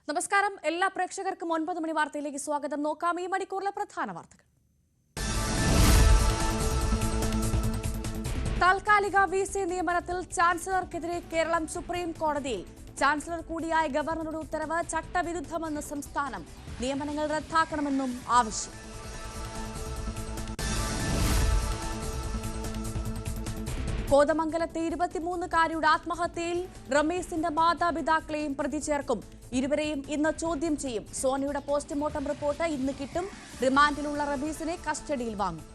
നമസ്കാരം. എല്ലാ പ്രേക്ഷകർക്കും 9 മണി വാർത്തയിലേക്ക് സ്വാഗതം. നോക്കാം ഈ മണിക്കൂറിലെ പ്രധാന വാർത്തകൾ. താൽക്കാലിക വിസി നിയമനത്തിൽ ചാൻസലർക്കെതിരെ കേരളം സുപ്രീം കോടതിയിൽ. ചാൻസലർ കൂടിയായ ഗവർണറുടെ ഉത്തരവ് ചട്ടവിരുദ്ധമെന്ന് സംസ്ഥാനം. നിയമനങ്ങൾ റദ്ദാക്കണമെന്നും ആവശ്യം. കോതമംഗലത്തെ 23-കാരിയുടെ ആത്മഹത്യയിൽ റമീസിന്റെ മാതാപിതാക്കളെയും പ്രതി ചേർക്കും. ഇരുവരെയും ഇന്ന് ചോദ്യം ചെയ്യും. സോനയുടെ പോസ്റ്റ്മോർട്ടം റിപ്പോർട്ട് ഇന്ന് കിട്ടും. റിമാൻഡിലുള്ള റമീസിനെ കസ്റ്റഡിയിൽ വാങ്ങും.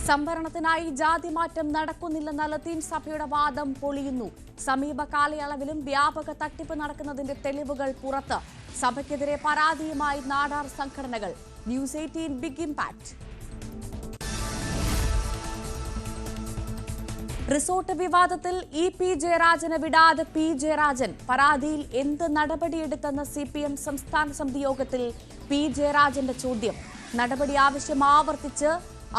സംവരണത്തിനായി ജാതിമാറ്റം നടക്കുന്നില്ലെന്ന ലത്തീൻ സഭയുടെ വാദം പൊളിയുന്നു. സമീപ കാലയളവിലും വ്യാപക തട്ടിപ്പ് നടക്കുന്നതിന്റെ തെളിവുകൾ പുറത്ത്. സഭയ്ക്കെതിരെ പരാതിയുമായി നാടാർ സംഘടനകൾ. News 18 big impact. റിസോർട്ട് വിവാദത്തിൽ പി ജയരാജനെ വിടാതെ പി ജയരാജൻ. പരാതിയിൽ എന്ത് നടപടിയെടുത്തെന്ന CPM സംസ്ഥാന സമിതി യോഗത്തിൽ പി ജയരാജന്റെ ചോദ്യം. നടപടി ആവശ്യം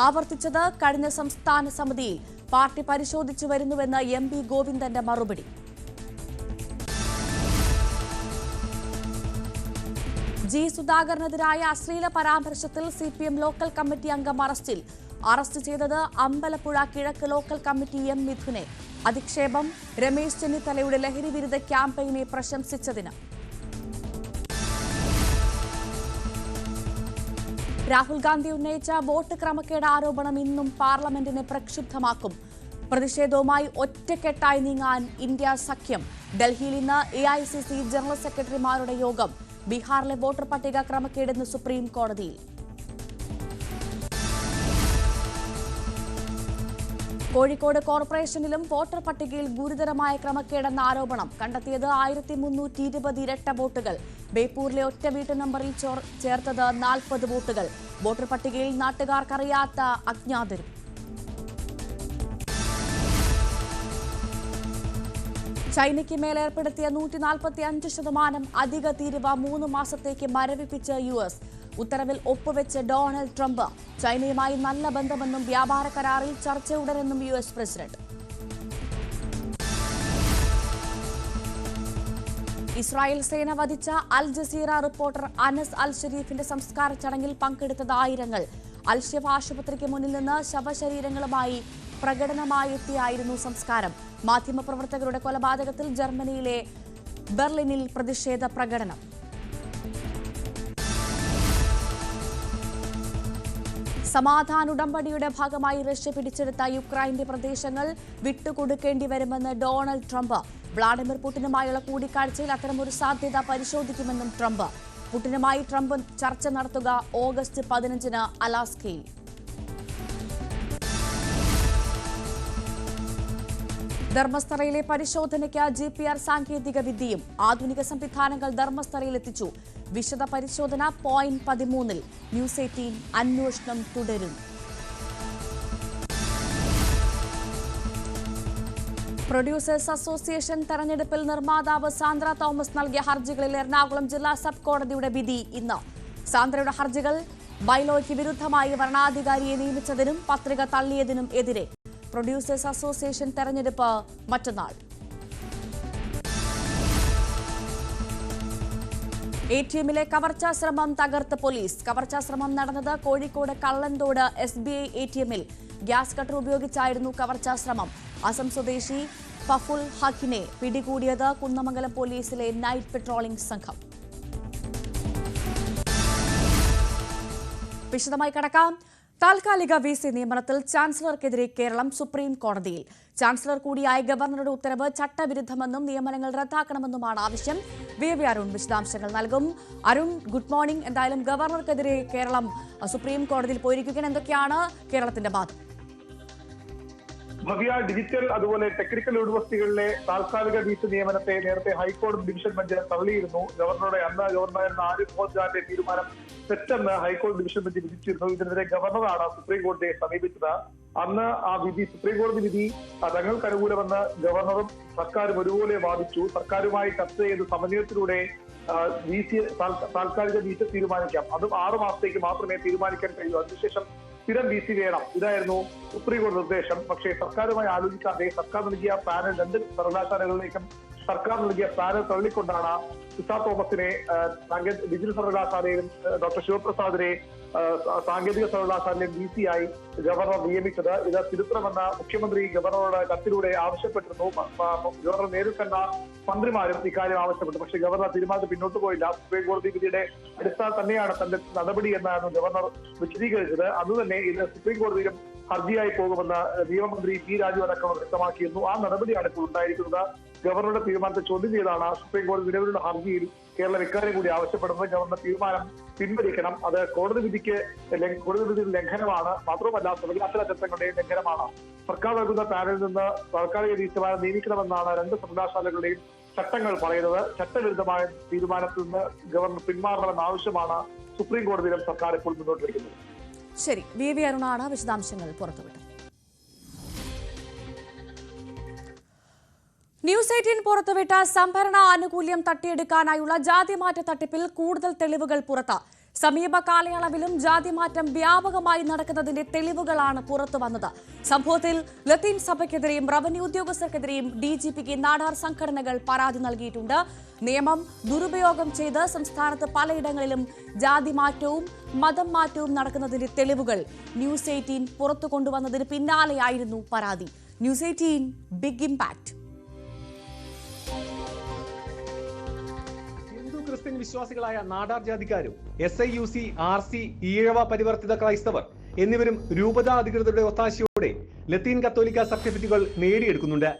ആവർത്തിച്ചത് കഴിഞ്ഞ സംസ്ഥാന സമിതിയിൽ. പാർട്ടി പരിശോധിച്ചു വരുന്നുവെന്ന് MP ഗോവിന്ദന്റെ മറുപടി. ജി സുധാകരനെതിരായ അശ്ലീല പരാമർശത്തിൽ CPM ലോക്കൽ കമ്മിറ്റി അംഗം അറസ്റ്റിൽ. അറസ്റ്റ് ചെയ്തത് അമ്പലപ്പുഴ കിഴക്ക് ലോക്കൽ കമ്മിറ്റി M മിഥുനെ. അധിക്ഷേപം രമേശ് ചെന്നിത്തലയുടെ ലഹരി വിരുദ്ധ ക്യാമ്പയിനെ പ്രശംസിച്ചതിന്. രാഹുൽ ഗാന്ധി ഉന്നയിച്ച വോട്ട് ക്രമക്കേട് ആരോപണം ഇന്നും പാർലമെന്റിനെ പ്രക്ഷുബ്ധമാക്കും. പ്രതിഷേധവുമായി ഒറ്റക്കെട്ടായി നീങ്ങാൻ ഇന്ത്യ സഖ്യം. ഡൽഹിയിൽ ഇന്ന് AICC ജനറൽ സെക്രട്ടറിമാരുടെ യോഗം. ബീഹാറിലെ വോട്ടർ പട്ടിക ക്രമക്കേടെന്ന് സുപ്രീം കോടതിയിൽ. കോഴിക്കോട് കോർപ്പറേഷനിലും വോട്ടർ പട്ടികയിൽ ഗുരുതരമായ ക്രമക്കേടെന്ന ആരോപണം. കണ്ടെത്തിയത് 1320 ഇരട്ട വോട്ടുകൾ. ബേപ്പൂരിലെ ഒറ്റ വീട്ടു നമ്പറിൽ ചേർത്തത് 40 വോട്ടുകൾ. വോട്ടർ പട്ടികയിൽ നാട്ടുകാർക്കറിയാത്ത അജ്ഞാതരും. ചൈനയ്ക്ക് മേൽ ഏർപ്പെടുത്തിയ 145% അധിക തീരുവ 3 മാസത്തേക്ക് മരവിപ്പിച്ച് US. ഉത്തരവിൽ ഒപ്പുവെച്ച് ഡൊണാൾഡ് ട്രംപ്. ചൈനയുമായി നല്ല ബന്ധമെന്നും വ്യാപാര കരാറിൽ ചർച്ചയുടനെന്നും US പ്രസിഡന്റ്. ഇസ്രായേൽ സേന വധിച്ച അൽ ജസീറ റിപ്പോർട്ടർ അനസ് അൽ ഷരീഫിന്റെ സംസ്കാര ചടങ്ങിൽ പങ്കെടുത്തത് ആയിരങ്ങൾ. അൽ-ഷിഫ ആശുപത്രിക്ക് മുന്നിൽ നിന്ന് ശവശരീരങ്ങളുമായി പ്രകടനമായെത്തിയായിരുന്നു സംസ്കാരം. മാധ്യമപ്രവർത്തകരുടെ കൊലപാതകത്തിൽ ജർമ്മനിയിലെ ബെർലിനിൽ പ്രതിഷേധ പ്രകടനം. സമാധാന ഉടമ്പടിയുടെ ഭാഗമായി റഷ്യ പിടിച്ചെടുത്ത യുക്രൈന്റെ പ്രദേശങ്ങൾ വിട്ടുകൊടുക്കേണ്ടി വരുമെന്ന് ഡൊണാൾഡ് ട്രംപ്. വ്ളാഡിമിർ പുടിനുമായുള്ള കൂടിക്കാഴ്ചയിൽ അത്തരമൊരു സാധ്യത പരിശോധിക്കുമെന്നും ട്രംപ്. പുടിനുമായി ട്രംപ് ചർച്ച നടത്തുക ഓഗസ്റ്റ് 15-ന് അലാസ്കയിൽ. ധർമ്മസ്ഥലയിലെ പരിശോധനയ്ക്ക് GPR സാങ്കേതിക വിദ്യയും. ആധുനിക സംവിധാനങ്ങൾ ധർമ്മസ്ഥലയിലെത്തിച്ചു. വിശദ പരിശോധന പോയിന്റ് 13-ൽ. ന്യൂസ് 18 അന്വേഷണം തുടരുന്നു. പ്രൊഡ്യൂസേഴ്സ് അസോസിയേഷൻ തെരഞ്ഞെടുപ്പിൽ നിർമ്മാതാവ് സാന്ദ്ര തോമസ് നൽകിയ ഹർജികളിൽ എറണാകുളം ജില്ലാ സബ് കോടതിയുടെ വിധി ഇന്ന്. സാന്ദ്രയുടെ ഹർജികൾ ബൈലോയ്ക്ക് വിരുദ്ധമായി വരണാധികാരിയെ നിയമിച്ചതിനും പത്രിക തള്ളിയതിനും എതിരെ. പ്രൊഡ്യൂസേഴ്സ് അസോസിയേഷൻ തെരഞ്ഞെടുപ്പ് മറ്റന്നാൾ. ATMിലെ കവർച്ചാ ശ്രമം തകർത്ത് പോലീസ്. കവർച്ചാ ശ്രമം നടന്നത് കോഴിക്കോട് കള്ളന്തോട് SBI ATMിൽ. ഗ്യാസ് കട്ടർ ഉപയോഗിച്ചായിരുന്നു കവർച്ചാ ശ്രമം. അസം സ്വദേശി ഫഫുൽ ഹക്കിനെ പിടികൂടിയത് കുന്നമംഗലം പോലീസിലെ നൈറ്റ് പെട്രോളിംഗ് സംഘം. വിശദമായി കടക്കാം. താൽക്കാലിക വിസി നിയമനത്തിൽ ചാൻസലർക്കെതിരെ കേരളം സുപ്രീം കോടതിയിൽ. ചാൻസലർ കൂടിയായ ഗവർണറുടെ ഉത്തരവ് ചട്ടവിരുദ്ധമെന്നും നിയമനങ്ങൾ റദ്ദാക്കണമെന്നുമാണ് ആവശ്യം. VV അരുൺ വിശദാംശങ്ങൾ നൽകും. Arun, good morning. എന്തായാലും ഗവർണർക്കെതിരെ കേരളം സുപ്രീം കോടതിയിൽ പോയിരിക്കുകയാണ്. എന്തൊക്കെയാണ് കേരളത്തിന്റെ വാദം? ഭവ്യ, ഡിജിറ്റൽ അതുപോലെ ടെക്നിക്കൽ യൂണിവേഴ്സിറ്റികളിലെ താൽക്കാലിക വിസി നിയമനത്തെ നേരത്തെ ഹൈക്കോടതി ഡിവിഷൻ ബെഞ്ച് തള്ളിയിരുന്നു. ഗവർണറായിരുന്ന ആരിഫ് മുഹമ്മദ് ഖാന്റെ തീരുമാനം തെറ്റെന്ന് ഹൈക്കോടതി ഡിവിഷൻ ബെഞ്ച് വിധിച്ചിരുന്നു. ഇതിനെതിരെ ഗവർണറാണ് സുപ്രീം കോടതിയെ സമീപിച്ചത്. അന്ന് ആ വിധി, സുപ്രീം കോടതി വിധി തങ്ങൾക്ക് അനുകൂലമെന്ന് ഗവർണറും സർക്കാരും ഒരുപോലെ വാദിച്ചു. സർക്കാരുമായി ചർച്ച ചെയ്ത് സമന്വയത്തിലൂടെ താൽക്കാലിക വിസ തീരുമാനിക്കാം. അതും 6 മാസത്തേക്ക് മാത്രമേ തീരുമാനിക്കാൻ കഴിയൂ. അതിനുശേഷം സ്ഥിരം VC വേണം. ഇതായിരുന്നു സുപ്രീം കോടതി നിർദ്ദേശം. പക്ഷേ സർക്കാരുമായി ആലോചിക്കാതെ സർക്കാർ നൽകിയ പാനൽ 2 സർവകലാശാലകളിലേക്കും സർക്കാർ നൽകിയ പാനൽ തള്ളിക്കൊണ്ടാണ് സിസ തോമസിനെ ഡിജിറ്റൽ സർവകലാശാലയിലും ഡോക്ടർ ശിവപ്രസാദിനെ സാങ്കേതിക സർവകലാശാലയിലും VC ആയി ഗവർണർ നിയമിച്ചത്. ഇത് തിരുത്തണമെന്ന് മുഖ്യമന്ത്രി ഗവർണറോട് കത്തിലൂടെ ആവശ്യപ്പെട്ടിരുന്നു. ഗവർണർ നേരിൽ കണ്ട മന്ത്രിമാരും ഇക്കാര്യം ആവശ്യപ്പെട്ടു. പക്ഷേ ഗവർണർ തീരുമാനത്തിൽ പിന്നോട്ട് പോയില്ല. സുപ്രീം കോടതി വിധിയുടെ അടിസ്ഥാനം തന്നെയാണ് തന്റെ നടപടി എന്നാണ് ഗവർണർ വിശദീകരിച്ചത്. അന്ന് തന്നെ ഇത് സുപ്രീം കോടതിയിലും ഹർജിയായി പോകുമെന്ന് നിയമമന്ത്രി P. രാജു അടക്കം വ്യക്തമാക്കിയിരുന്നു. ആ നടപടിയാണ് ഇപ്പോൾ ഉണ്ടായിരിക്കുന്നത്. ഗവർണറുടെ തീരുമാനത്തെ ചോദ്യം ചെയ്താണ് സുപ്രീം കോടതി നിലവിലുള്ള ഹർജിയിൽ കേരളം ഇക്കാര്യം കൂടി ആവശ്യപ്പെടുന്നത്. ഗവർണർ തീരുമാനം പിൻവലിക്കണം. അത് കോടതി വിധിയുടെ ലംഘനമാണ്. മാത്രമല്ല സർവകലാശാല ചട്ടങ്ങളുടെ ലംഘനമാണ്. സർക്കാർ നൽകുന്ന പാനലിൽ നിന്ന് താൽക്കാലിക VC നിയമിക്കണമെന്നാണ് 2 സർവകലാശാലകളുടെയും ചട്ടങ്ങൾ പറയുന്നത്. ചട്ടവിരുദ്ധമായ തീരുമാനത്തിൽ നിന്ന് ഗവർണർ പിന്മാറണമെന്ന ആവശ്യമാണ് സുപ്രീം കോടതിയിലും സർക്കാർ ഇപ്പോൾ മുന്നോട്ട് വയ്ക്കുന്നത്. ശരി, VV അരുണാണ് വിശദാംശങ്ങൾ പുറത്തുവിട്ടത്. ന്യൂസ് 18 പുറത്തുവിട്ട സംഭരണ ആനുകൂല്യം തട്ടിയെടുക്കാനായുള്ള ജാതിമാറ്റ തട്ടിപ്പിൽ കൂടുതൽ തെളിവുകൾ പുറത്ത്. സമീപ കാലയളവിലും ജാതിമാറ്റം വ്യാപകമായി നടക്കുന്നതിന്റെ തെളിവുകളാണ് പുറത്തു വന്നത്. സംഭവത്തിൽ ലത്തീൻ സഭയ്ക്കെതിരെയും റവന്യൂ ഉദ്യോഗസ്ഥർക്കെതിരെയും DGPക്ക് നാടാർ സംഘടനകൾ പരാതി നൽകിയിട്ടുണ്ട്. നിയമം ദുരുപയോഗം ചെയ്ത് സംസ്ഥാനത്ത് പലയിടങ്ങളിലും ജാതിമാറ്റവും മതം മാറ്റവും നടക്കുന്നതിന്റെ തെളിവുകൾ ന്യൂസ് 18 പുറത്തു കൊണ്ടുവന്നതിന് പിന്നാലെയായിരുന്നു പരാതി. News 18 big impact. ക്രിസ്ത്യൻ വിശ്വാസികളായ നാടാർ ജാതിക്കാരും SIUC, RC, ഈഴവ പരിവർത്തിത ക്രൈസ്തവർ എന്നിവരും രൂപത അധികൃതരുടെ ഒത്താശയോടെ ലത്തീൻ കത്തോലിക്ക സർട്ടിഫിക്കറ്റുകൾ നേടിയെടുക്കുന്നുണ്ട്.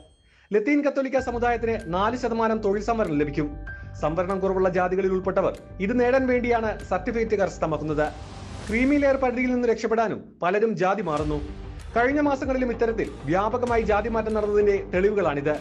ലത്തീൻ കത്തോലിക്ക സമുദായത്തിന് 4% തൊഴിൽ സംവരണം ലഭിക്കും. സംവരണം കുറവുള്ള ജാതികളിൽ ഉൾപ്പെട്ടവർ ഇത് നേടാൻ വേണ്ടിയാണ് സർട്ടിഫിക്കറ്റ് കരസ്ഥമാക്കുന്നത്. ക്രീമി ലെയർ പരിധിയിൽ നിന്ന് രക്ഷപ്പെടാനും പലരും ജാതി മാറുന്നു. കഴിഞ്ഞ മാസങ്ങളിലും ഇത്തരത്തിൽ വ്യാപകമായി ജാതി മാറ്റം നടന്നതിന്റെ തെളിവുകളാണിത്.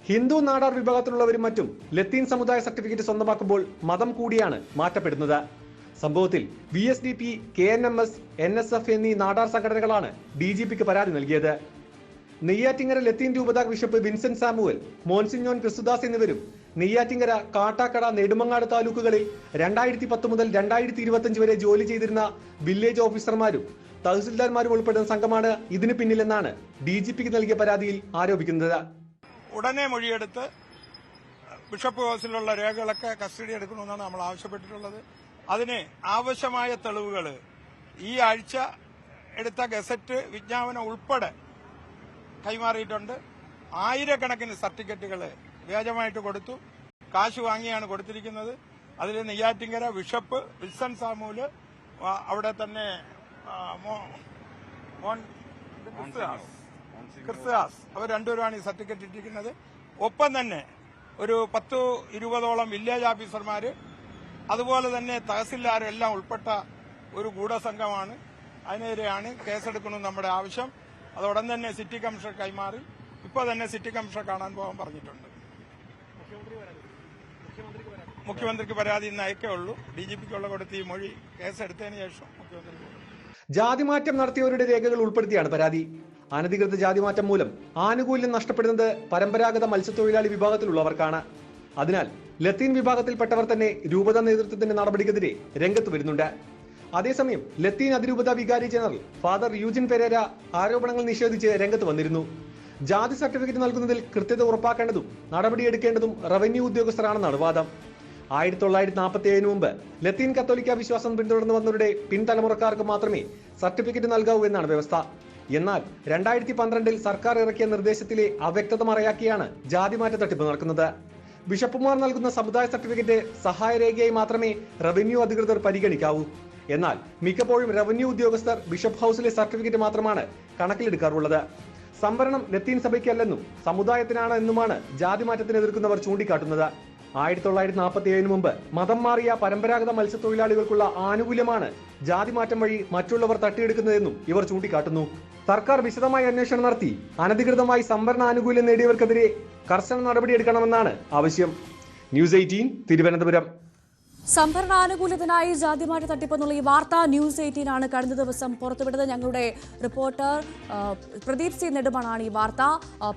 ഹിന്ദു നാടാർ വിഭാഗത്തിലുള്ളവരും മറ്റും ലത്തീൻ സമുദായ സർട്ടിഫിക്കറ്റ് സ്വന്തമാക്കുമ്പോൾ മതം കൂടിയാണ് മാറ്റപ്പെടുന്നത്. സംഭവത്തിൽ VSDP, KNMS, NSF എന്നീ നാടാർ സംഘടനകളാണ് DGPക്ക് പരാതി നൽകിയത്. നെയ്യാറ്റിങ്കര ലത്തീൻ രൂപതാ ബിഷപ്പ് വിൻസെന്റ് സാമുവൽ, മോൻസിഞ്ഞോൻ ക്രിസ്തുദാസ് എന്നിവരും നെയ്യാറ്റിങ്കര, കാട്ടാക്കട, നെടുമങ്ങാട് താലൂക്കുകളിൽ 2010 മുതൽ 2025 വരെ ജോലി ചെയ്തിരുന്ന വില്ലേജ് ഓഫീസർമാരും തഹസിൽദാർമാരും ഉൾപ്പെടുന്ന സംഘമാണ് ഇതിന് പിന്നിലെന്നാണ് DGPക്ക് നൽകിയ പരാതിയിൽ ആരോപിക്കുന്നത്. ഉടനെ മൊഴിയെടുത്ത് ബിഷപ്പ് ഹൗസിലുള്ള രേഖകളൊക്കെ കസ്റ്റഡി എടുക്കണമെന്നാണ് നമ്മൾ ആവശ്യപ്പെട്ടിട്ടുള്ളത്. അതിന് ആവശ്യമായ തെളിവുകൾ ഈ ആഴ്ച എടുത്ത ഗസറ്റ് വിജ്ഞാപനം ഉൾപ്പെടെ കൈമാറിയിട്ടുണ്ട്. 1000കണക്കിന് സർട്ടിഫിക്കറ്റുകൾ വ്യാജമായിട്ട് കൊടുത്തു, കാശ് വാങ്ങിയാണ് കൊടുത്തിരിക്കുന്നത്. അതിൽ നെയ്യാറ്റിങ്കര ബിഷപ്പ് വിൽസൺ സാമുവല്, അവിടെ തന്നെ ക്രിസ്തുദാസ്, അവർ രണ്ടുപേരാണ് ഈ സർട്ടിഫിക്കറ്റ് ഇട്ടിരിക്കുന്നത്. ഒപ്പം തന്നെ ഒരു 10-20ഓളം വില്ലേജ് ഓഫീസർമാര്, അതുപോലെ തന്നെ തഹസിൽദാരും എല്ലാം ഉൾപ്പെട്ട ഒരു ഗൂഢസംഘമാണ്. അതിനെതിരെയാണ് കേസെടുക്കണമെന്ന് നമ്മുടെ ആവശ്യം. അത് ഉടൻ തന്നെ സിറ്റി കമ്മീഷണർ കൈമാറി. ഇപ്പോൾ തന്നെ സിറ്റി കമ്മീഷണർ കാണാൻ പോകാൻ പറഞ്ഞിട്ടുണ്ട്. മുഖ്യമന്ത്രിക്ക് പരാതി ഇന്ന് അയക്കേ ഉള്ളൂ. DGPക്കുള്ള കൊടുത്ത് ഈ മൊഴി കേസെടുത്തതിന് ശേഷം മുഖ്യമന്ത്രി. ജാതിമാറ്റം നടത്തിയവരുടെ രേഖകൾ ഉൾപ്പെടുത്തിയാണ് പരാതി. അനധികൃത ജാതിമാറ്റം മൂലം ആനുകൂല്യം നഷ്ടപ്പെടുന്നത് പരമ്പരാഗത മത്സ്യത്തൊഴിലാളി വിഭാഗത്തിലുള്ളവർക്കാണ്. അതിനാൽ ലത്തീൻ വിഭാഗത്തിൽപ്പെട്ടവർ തന്നെ രൂപത നേതൃത്വത്തിന്റെ നടപടിക്കെതിരെ രംഗത്ത് വരുന്നുണ്ട്. അതേസമയം ലത്തീൻ അതിരൂപത വികാരി ജനറൽ ഫാദർ യൂജിൻ പെരേര ആരോപണങ്ങൾ നിഷേധിച്ച് രംഗത്ത് വന്നിരുന്നു. ജാതി സർട്ടിഫിക്കറ്റ് നൽകുന്നതിൽ കൃത്യത ഉറപ്പാക്കേണ്ടതും നടപടിയെടുക്കേണ്ടതും റവന്യൂ ഉദ്യോഗസ്ഥരാണെന്നാണ് വാദം. 1947 മുമ്പ് ലത്തീൻ കത്തോലിക്ക വിശ്വാസം പിന്തുടർന്നു വന്നവരുടെ പിൻതലമുറക്കാർക്ക് മാത്രമേ സർട്ടിഫിക്കറ്റ് നൽകാവൂ എന്നാണ് വ്യവസ്ഥ. എന്നാൽ 2012 സർക്കാർ ഇറക്കിയ നിർദ്ദേശത്തിലെ അവ്യക്തത മറയാക്കിയാണ് ജാതിമാറ്റ തട്ടിപ്പ് നടക്കുന്നത്. ബിഷപ്പുമാർ നൽകുന്ന സമുദായ സർട്ടിഫിക്കറ്റ് സഹായരേഖയായി മാത്രമേ റവന്യൂ അധികൃതർ പരിഗണിക്കാവൂ. എന്നാൽ മിക്കപ്പോഴും റവന്യൂ ഉദ്യോഗസ്ഥർ ബിഷപ്പ് ഹൌസിലെ സർട്ടിഫിക്കറ്റ് മാത്രമാണ് കണക്കിലെടുക്കാറുള്ളത്. സംവരണം ലത്തീൻ സഭയ്ക്കല്ലെന്നും സമുദായത്തിനാണ് എന്നുമാണ് ജാതിമാറ്റത്തിന് എതിർക്കുന്നവർ ചൂണ്ടിക്കാട്ടുന്നത്. 1947 മുമ്പ് മതം മാറിയ പരമ്പരാഗത മത്സ്യത്തൊഴിലാളികൾക്കുള്ള ആനുകൂല്യമാണ് ജാതിമാറ്റം വഴി മറ്റുള്ളവർ തട്ടിയെടുക്കുന്നതെന്നും ഇവർ ചൂണ്ടിക്കാട്ടുന്നു. സർക്കാർ വിശദമായ അന്വേഷണം നടത്തി അനധികൃതമായി സംവരണ ആനുകൂല്യം നേടിയവർക്കെതിരെ കർശന നടപടിയെടുക്കണമെന്നാണ് ആവശ്യം. ന്യൂസ് 18 തിരുവനന്തപുരം. സംഭരണാനുകൂല്യത്തിനായി ജാതിമാറ്റ തട്ടിപ്പെന്നുള്ള ഈ വാർത്ത ന്യൂസ് 18 ആണ് കഴിഞ്ഞ ദിവസം പുറത്തുവിട്ടത്. ഞങ്ങളുടെ റിപ്പോർട്ടർ പ്രദീപ് സി നെടുമണാണ് ഈ വാർത്ത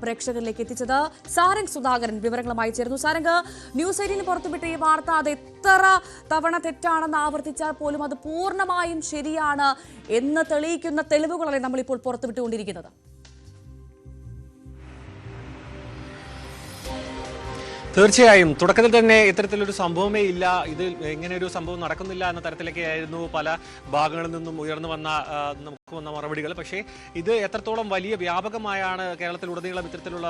പ്രേക്ഷകരിലേക്ക് എത്തിച്ചത്. സാരംഗ് സുധാകരൻ വിവരങ്ങളുമായി ചേർന്നു. സാരംഗ്, ന്യൂസ് 18 പുറത്തുവിട്ട ഈ വാർത്ത അത് എത്ര തവണ തെറ്റാണെന്ന് ആവർത്തിച്ചാൽ പോലും അത് പൂർണ്ണമായും ശരിയാണ് എന്ന് തെളിയിക്കുന്ന തെളിവുകളാണ് നമ്മളിപ്പോൾ പുറത്തുവിട്ടുകൊണ്ടിരിക്കുന്നത്. തീർച്ചയായും തുടക്കത്തിൽ തന്നെ ഇത്തരത്തിലൊരു സംഭവമേ ഇല്ല, ഇത് ഇങ്ങനെ ഒരു സംഭവം നടക്കുന്നില്ല എന്ന തരത്തിലൊക്കെയായിരുന്നു പല ഭാഗങ്ങളിൽ നിന്നും ഉയർന്നു വന്ന നമുക്ക് വന്ന മറുപടികൾ. പക്ഷേ ഇത് എത്രത്തോളം വലിയ വ്യാപകമായാണ് കേരളത്തിലുടനീളം ഇത്തരത്തിലുള്ള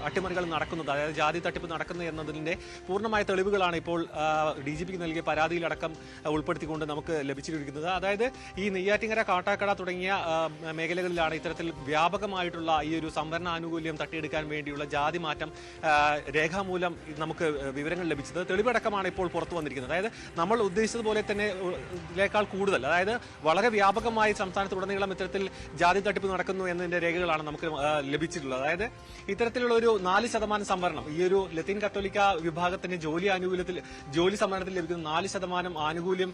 അട്ടിമറികൾ നടക്കുന്നത്, അതായത് ജാതി തട്ടിപ്പ് നടക്കുന്നത് എന്നതിന്റെ പൂർണ്ണമായ തെളിവുകളാണ് ഇപ്പോൾ DGPക്ക് നൽകിയ പരാതിയിലടക്കം ഉൾപ്പെടുത്തിക്കൊണ്ട് നമുക്ക് ലഭിച്ചിരിക്കുന്നത്. അതായത് ഈ നെയ്യാറ്റിങ്കര, കാട്ടാക്കട തുടങ്ങിയ മേഖലകളിലാണ് ഇത്തരത്തിൽ വ്യാപകമായിട്ടുള്ള ഈ ഒരു സംവരണ ആനുകൂല്യം തട്ടിയെടുക്കാൻ വേണ്ടിയുള്ള ജാതി മാറ്റം രേഖാമൂലം നമുക്ക് വിവരങ്ങൾ ലഭിച്ചത്. തെളിവടക്കമാണ് ഇപ്പോൾ പുറത്തു വന്നിരിക്കുന്നത്. അതായത് നമ്മൾ ഉദ്ദേശിച്ചതുപോലെ തന്നെ ഇതിനേക്കാൾ കൂടുതൽ, അതായത് വളരെ വ്യാപകമായി സംസ്ഥാനത്തുടനീളം ഇത്തരത്തിൽ ജാതി തട്ടിപ്പ് നടക്കുന്നു എന്നതിന്റെ രേഖകളാണ് നമുക്ക് ലഭിച്ചിട്ടുള്ളത്. അതായത് ഇത്തരത്തിലുള്ള ഒരു 4% സംവരണം, ഈ ഒരു ലത്തീൻ കത്തോലിക്ക വിഭാഗത്തിന് ജോലി സംവരണത്തിൽ ലഭിക്കുന്ന 4% ആനുകൂല്യം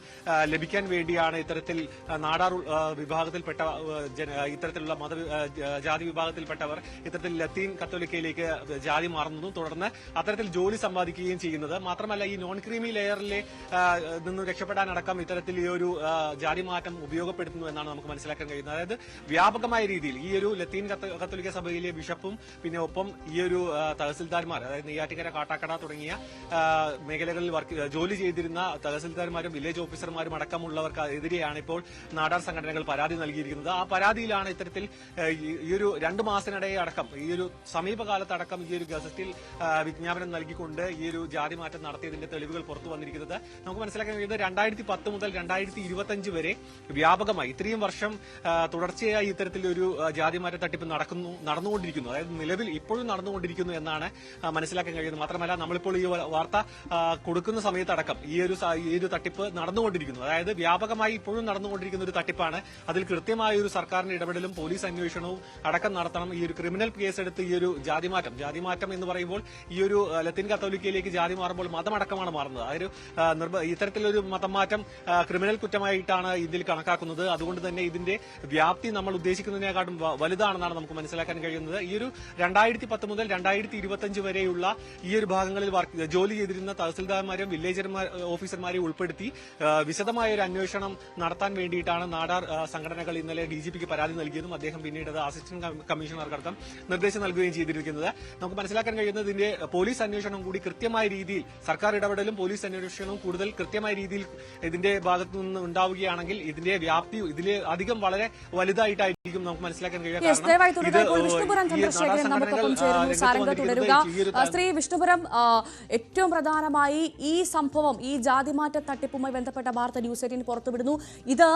ലഭിക്കാൻ വേണ്ടിയാണ് ഇത്തരത്തിൽ നാടാർ വിഭാഗത്തിൽപ്പെട്ട ഇത്തരത്തിലുള്ള ജാതി വിഭാഗത്തിൽപ്പെട്ടവർ ഇത്തരത്തിൽ ലത്തീൻ കത്തോലിക്കയിലേക്ക് ജാതി മാറുന്നതും തുടർന്ന് അത്തരത്തിൽ ജോലി സമ്പാദിക്കുകയും ചെയ്യുന്നത്. മാത്രമല്ല ഈ നോൺ ക്രീമി ലെയറിലെ നിന്നും രക്ഷപ്പെടാനടക്കം ഇത്തരത്തിൽ ഈ ഒരു ജാതി മാറ്റം ഉപയോഗപ്പെടുത്തുന്നു എന്നാണ് നമുക്ക് മനസ്സിലാക്കാൻ കഴിയുന്നത്. അതായത് വ്യാപകമായ രീതിയിൽ ഈ ഒരു ലത്തീൻ കത്തോലിക്ക സഭയിലെ ബിഷപ്പും പിന്നെ ഒപ്പം ഈ ഒരു തഹസിൽദാർമാർ, അതായത് നെയ്യാറ്റിക്കര, കാട്ടാക്കട തുടങ്ങിയ മേഖലകളിൽ ജോലി ചെയ്തിരുന്ന തഹസിൽദാർമാരും വില്ലേജ് ഓഫീസർമാരും അടക്കമുള്ളവർക്കെതിരെയാണ് ഇപ്പോൾ നാടാർ സംഘടനകൾ പരാതി നൽകിയിരിക്കുന്നത്. ആ പരാതിയിലാണ് ഇത്തരത്തിൽ ഈ ഒരു 2 മാസത്തിനിടെ അടക്കം, ഈ ഒരു സമീപകാലത്തടക്കം ഈ ഒരു ഗസറ്റിൽ വിജ്ഞാപനം നൽകിക്കൊണ്ട് ഈ ഒരു ജാതി മാറ്റം നടത്തിയതിന്റെ തെളിവുകൾ പുറത്തു വന്നിരിക്കുന്നത്. നമുക്ക് മനസ്സിലാക്കാൻ കഴിയുന്നത് 2010 മുതൽ 2025 വരെ വ്യാപകമായി ഇത്രയും വർഷം തുടർച്ചയായി ഇത്തരത്തിലൊരു ജാതിമാറ്റ തട്ടിപ്പ് നടന്നുകൊണ്ടിരിക്കുന്നു. അതായത് നിലവിൽ ഇപ്പോഴും നടന്നുകൊണ്ടിരിക്കുന്നു എന്നാണ് മനസ്സിലാക്കാൻ കഴിയുന്നത്. മാത്രമല്ല നമ്മളിപ്പോൾ ഈ വാർത്ത കൊടുക്കുന്ന സമയത്തടക്കം ഈ ഒരു തട്ടിപ്പ് നടന്നുകൊണ്ടിരിക്കുന്നു. അതായത് വ്യാപകമായി ഇപ്പോഴും നടന്നുകൊണ്ടിരിക്കുന്ന ഒരു തട്ടിപ്പാണ്. അതിൽ കൃത്യമായ ഒരു സർക്കാരിന്റെ ഇടപെടലും പോലീസ് അന്വേഷണവും അടക്കം നടത്തണം. ഈ ഒരു ക്രിമിനൽ കേസെടുത്ത് ഈ ഒരു ജാതിമാറ്റം എന്ന് പറയുമ്പോൾ ഈ ഒരു ലത്തീൻ കത്തോലിക്കയിലേക്ക് ജാതി മാറുമ്പോൾ മതമടക്കമാണ് മാറുന്നത്. അതൊരു ഇത്തരത്തിലൊരു മതം മാറ്റം ക്രിമിനൽ കുറ്റമായിട്ടാണ് ഇതിൽ കണക്കാക്കുന്നത്. അതുകൊണ്ട് തന്നെ ഇതിന്റെ വ്യാപ്തി നമ്മൾ ഉദ്ദേശിക്കുന്നതിനെക്കാട്ടും വലുതാണെന്നാണ് നമുക്ക് മനസ്സിലാക്കാൻ കഴിയുന്നത്. ഈ ഒരു 2010 മുതൽ 2025 വരെയുള്ള ഈ ഒരു ഭാഗങ്ങളിൽ ജോലി ചെയ്തിരുന്ന തഹസിൽദാർമാരും വില്ലേജ് ഓഫീസർമാരെയും ഉൾപ്പെടുത്തി വിശദമായ ഒരു അന്വേഷണം നടത്താൻ വേണ്ടിയിട്ടാണ് നാടാർ സംഘടനകൾ ഇന്നലെ DGPക്ക് പരാതി നൽകിയതും അദ്ദേഹം പിന്നീട് അത് അസിസ്റ്റന്റ് കമ്മീഷണർക്കടക്കം നിർദ്ദേശം നൽകുകയും ചെയ്തിരിക്കുന്നത്. നമുക്ക് മനസ്സിലാക്കാൻ കഴിയുന്നത് ഇതിന്റെ പോലീസ് അന്വേഷണം കൂടി കൃത്യമായ രീതിയിൽ, സർക്കാർ ഇടപെടലും പോലീസ് അന്വേഷണവും കൂടുതൽ കൃത്യമായ രീതിയിൽ ഇതിന്റെ ഭാഗത്തു നിന്ന് ഉണ്ടാവുകയാണെങ്കിൽ ഇതിന്റെ വ്യാപ്തി ഇതിലെ അധികം വളരെ വലുതായിട്ടായിരിക്കും നമുക്ക് മനസ്സിലാക്കാൻ കഴിയുക. ശ്രീ വിഷ്ണുപുരം, ഏറ്റവും പ്രധാനമായി ഈ സംഭവം, ഈ ജാതിമാറ്റ തട്ടിപ്പുമായി ബന്ധപ്പെട്ട വാർത്ത ന്യൂസ് 18 പുറത്തുവിടുന്നു. ഇത്